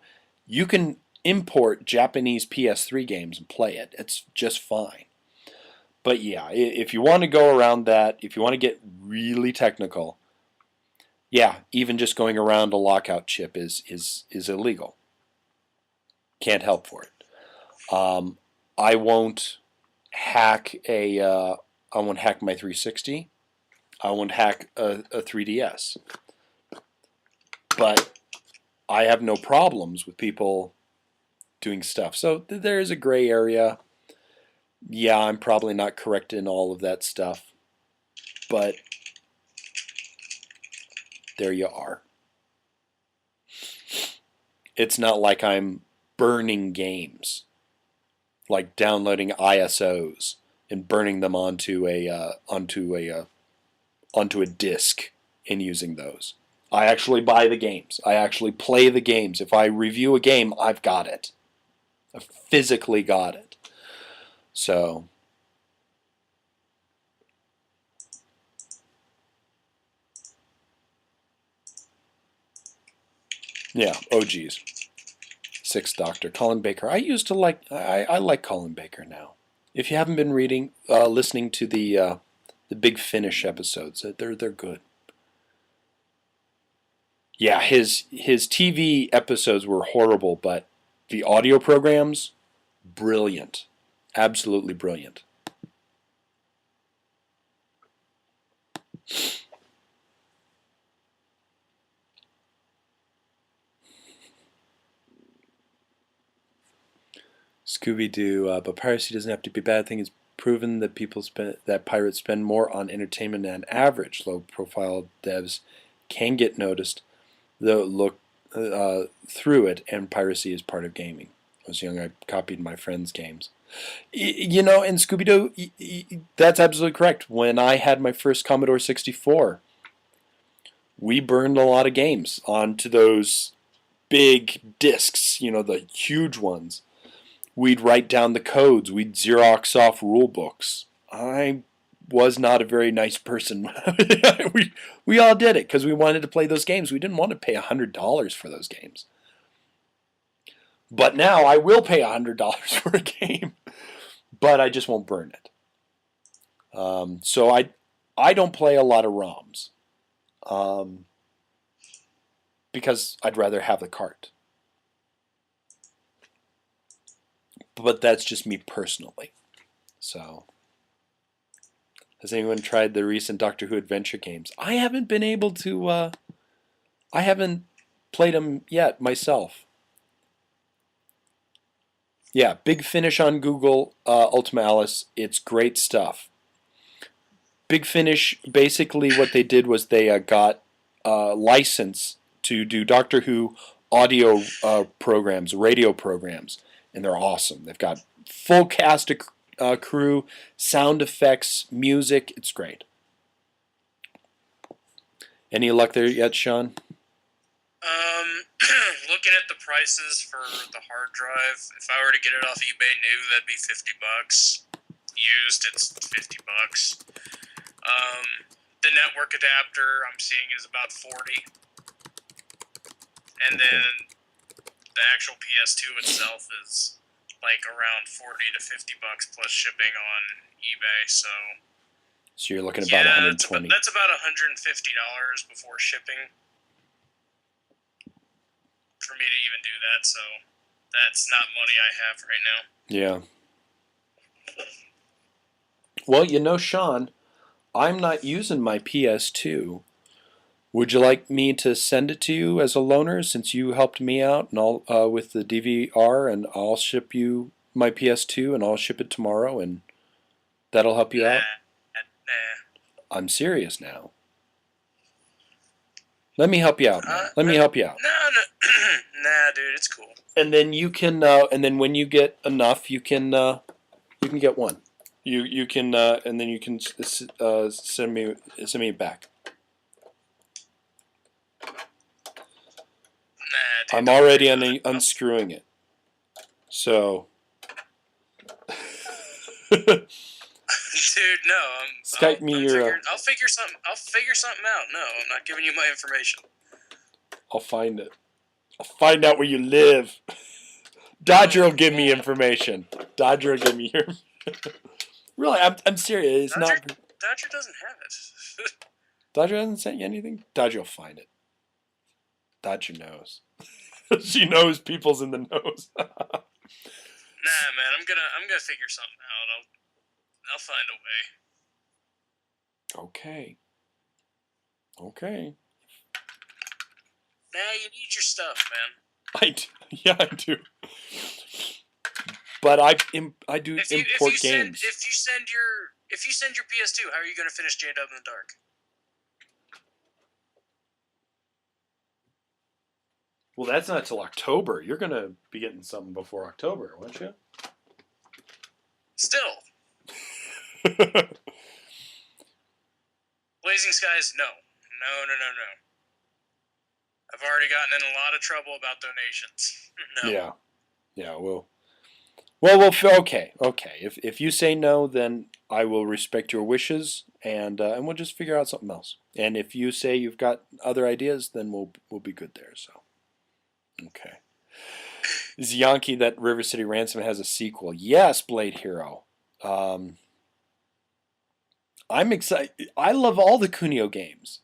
You can import Japanese PS3 games and play it. It's just fine. But yeah, if you want to go around that, if you want to get really technical, yeah, even just going around a lockout chip is illegal. Can't help for it. I won't hack I won't hack my 360. I won't hack a 3DS. But I have no problems with people doing stuff. So there is a gray area. Yeah, I'm probably not correct in all of that stuff. But there you are. It's not like I'm burning games, like downloading ISOs and burning them onto a disc and using those. I actually buy the games. I actually play the games. If I review a game, I've got it. I've physically got it. So yeah, oh geez. Sixth Doctor, Colin Baker. I used to like. I like Colin Baker now. If you haven't been listening to the Big Finish episodes, they're good. Yeah, his TV episodes were horrible, but the audio programs, brilliant, absolutely brilliant. Scooby-Doo, but piracy doesn't have to be a bad thing. It's proven that pirates spend more on entertainment than average. Low-profile devs can get noticed, though look through it, and piracy is part of gaming. When I was young, I copied my friends' games. You know, and Scooby-Doo, that's absolutely correct. When I had my first Commodore 64, we burned a lot of games onto those big discs, you know, the huge ones. We'd write down the codes. We'd Xerox off rule books. I was not a very nice person. we all did it because we wanted to play those games. We didn't want to pay $100 for those games. But now I will pay $100 for a game, but I just won't burn it. So I don't play a lot of ROMs because I'd rather have the cart. But that's just me personally. So, has anyone tried the recent Doctor Who Adventure games? I haven't been able to. I haven't played them yet myself. Yeah, Big Finish on Google, Ultima Alice. It's great stuff. Big Finish, basically what they did was they got a license to do Doctor Who audio programs, radio programs, and they're awesome. They've got full cast of crew, sound effects, music. It's great. Any luck there yet, Sean? Looking at the prices for the hard drive, if I were to get it off eBay new, that'd be $50. Used, it's $50. The network adapter I'm seeing is about $40, and then the actual PS2 itself is like around $40 to $50 plus shipping on eBay. So you're looking about $120. That's about $150 before shipping for me to even do that. So that's not money I have right now. Yeah. Well, you know, Sean, I'm not using my PS2. Would you like me to send it to you as a loaner since you helped me out and I'll, with the DVR, and I'll ship you my PS2 and I'll ship it tomorrow and that'll help you out? Nah. I'm serious now. Let me help you out, man. Let me help you out. No. Nah, dude, it's cool. And then you can, and then when you get enough, you can get one. You can, and then you can send me it back. Nah, dude, I'm already unscrewing it. So Dude, no. Skype me your. I'll figure something. I'll figure something out. No, I'm not giving you my information. I'll find it. I'll find out where you live. Dodger will give me information. Dodger will give me your. Really, I'm serious. It's not. Dodger doesn't have it. Dodger hasn't sent you anything. Dodger will find it. Dodger knows. She knows people's in the nose. Nah, man, I'm gonna figure something out. I'll find a way. Okay. Okay. Nah, you need your stuff, man. Yeah, I do. But I do import games. If you send your PS2, how are you gonna finish J-Dub in the Dark? Well, that's not till October. You're gonna be getting something before October, won't you? Still. Blazing Skies, no. No. I've already gotten in a lot of trouble about donations. No. Yeah. Well, okay. If you say no, then I will respect your wishes, and we'll just figure out something else. And if you say you've got other ideas, then we'll be good there. So, okay. Zyanki, that River City Ransom has a sequel. Yes, Blade Hero. I'm excited. I love all the Kunio games.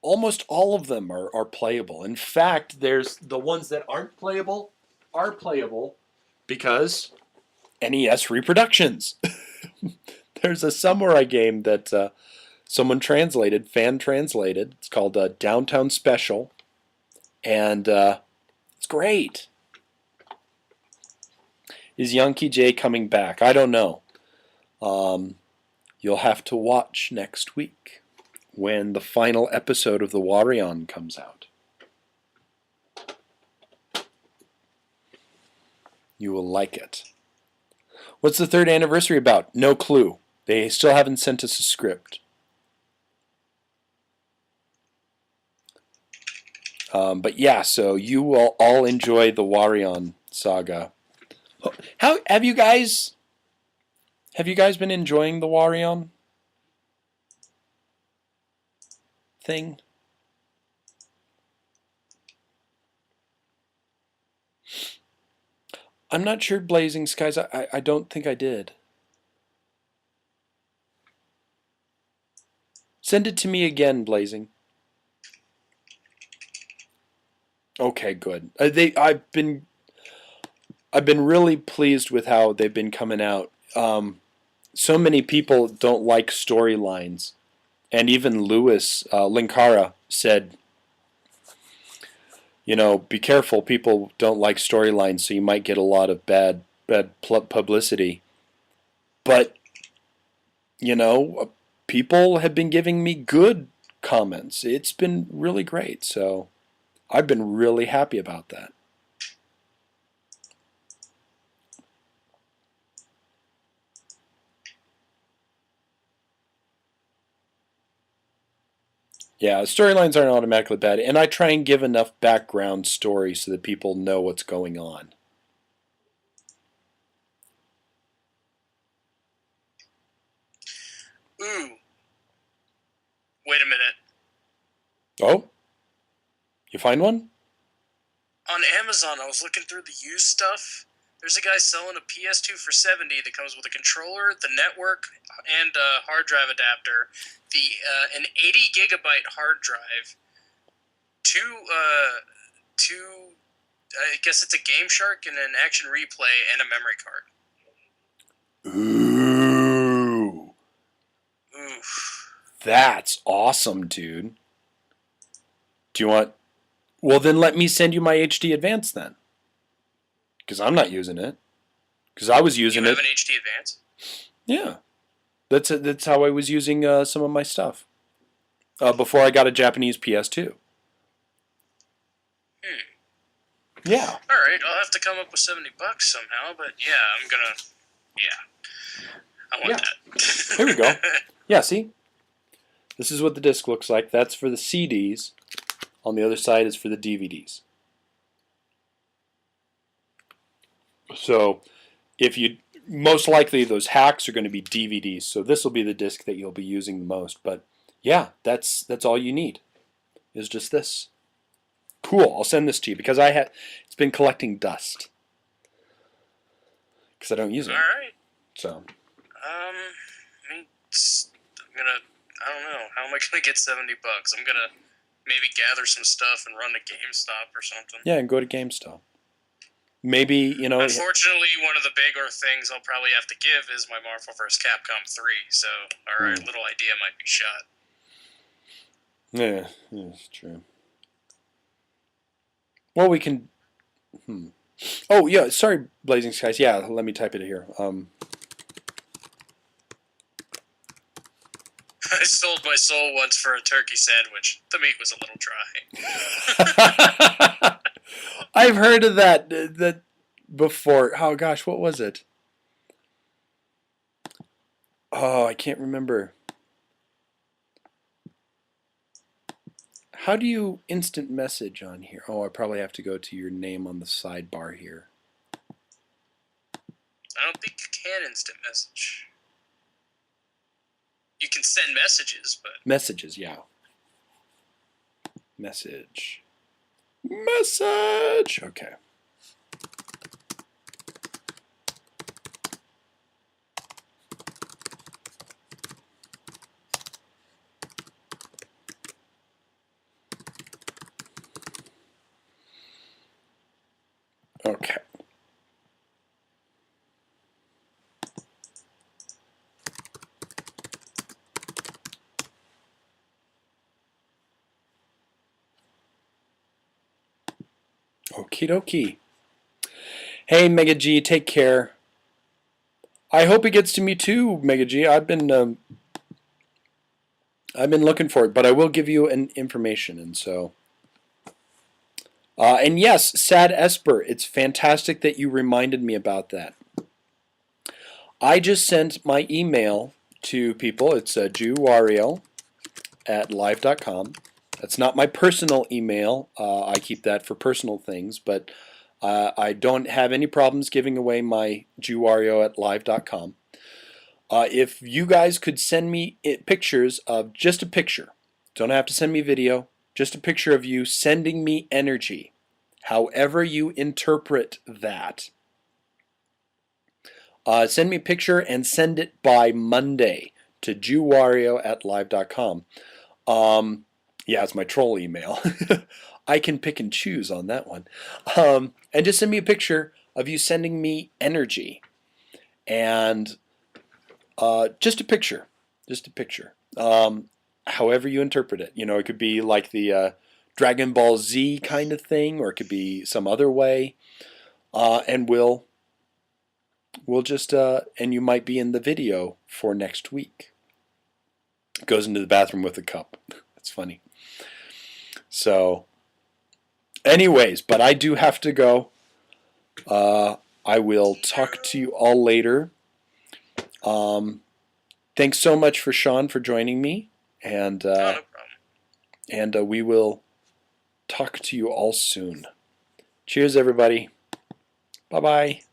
Almost all of them are playable. In fact, there's the ones that aren't playable are playable because NES reproductions. There's a Samurai game that someone fan translated. It's called Downtown Special, and it's great. Is Yankee J coming back? I don't know. You'll have to watch next week when the final episode of the Warion comes out. You will like it. What's the 3rd anniversary about? No clue. They still haven't sent us a script. But yeah, so you will all enjoy the Warion saga. How have you guys been enjoying the Warion thing? I'm not sure, Blazing Skies. I don't think I did. Send it to me again, Blazing. Okay, good. I've been really pleased with how they've been coming out. So many people don't like storylines, and even Lewis Linkara said, be careful. People don't like storylines, so you might get a lot of bad publicity. But people have been giving me good comments. It's been really great, so I've been really happy about that. Yeah, storylines aren't automatically bad, and I try and give enough background story so that people know what's going on. Ooh. Wait a minute. Oh? You find one? On Amazon, I was looking through the used stuff. There's a guy selling a PS2 for $70 that comes with a controller, the network, and a hard drive adapter. An 80 gigabyte hard drive. I guess it's a Game Shark and an Action Replay and a memory card. Ooh. Oof. That's awesome, dude. Do you want... Well, then let me send you my HD Advance then. Because I'm not using it. Because I was using it. You have an HD Advance? Yeah. That's how I was using some of my stuff. Before I got a Japanese PS2. Yeah. Alright, I'll have to come up with $70 somehow, but yeah, I'm gonna... Yeah. I want that. Here we go. Yeah, see? This is what the disc looks like. That's for the CDs. On the other side is for the DVDs. So, if you most likely those hacks are going to be DVDs, so this will be the disc that you'll be using the most. But yeah, that's all you need is just this. Cool. I'll send this to you because it's been collecting dust because I don't use it. All right. So. I mean, I don't know. How am I gonna get $70? I'm gonna maybe gather some stuff and run to GameStop or something. Yeah, and go to GameStop. Maybe, you know. Unfortunately, one of the bigger things I'll probably have to give is my Marvel vs. Capcom 3. So, our little idea might be shot. Yeah, it's true. Well, we can. Oh yeah, sorry, Blazing Skies. Yeah, let me type it here. I sold my soul once for a turkey sandwich. The meat was a little dry. I've heard of that before. Oh gosh, what was it? Oh, I can't remember. How do you instant message on here? Oh, I probably have to go to your name on the sidebar here. I don't think you can instant message. You can send messages, but... Messages, yeah. Message. Message! Okay. Okay. Okie dokie. Hey, Mega G, take care. I hope it gets to me too, Mega G. I've been looking for it, but I will give you an information, and so. And yes, Sad Esper, it's fantastic that you reminded me about that. I just sent my email to people. It's JewWario@live.com. That's not my personal email. I keep that for personal things, but I don't have any problems giving away my JewWario@live.com. If you guys could send me pictures of just a picture, don't have to send me video, just a picture of you sending me energy, however you interpret that. Send me a picture and send it by Monday to JewWario@live.com. Yeah, it's my troll email. I can pick and choose on that one. And just send me a picture of you sending me energy. And just a picture. Just a picture. However you interpret it. You know, it could be like the Dragon Ball Z kind of thing, or it could be some other way. And we'll just, and you might be in the video for next week. Goes into the bathroom with a cup. That's funny. So, anyways, but I do have to go. I will talk to you all later. Thanks so much for Sean for joining me, and no problem. And we will talk to you all soon. Cheers, everybody. Bye-bye.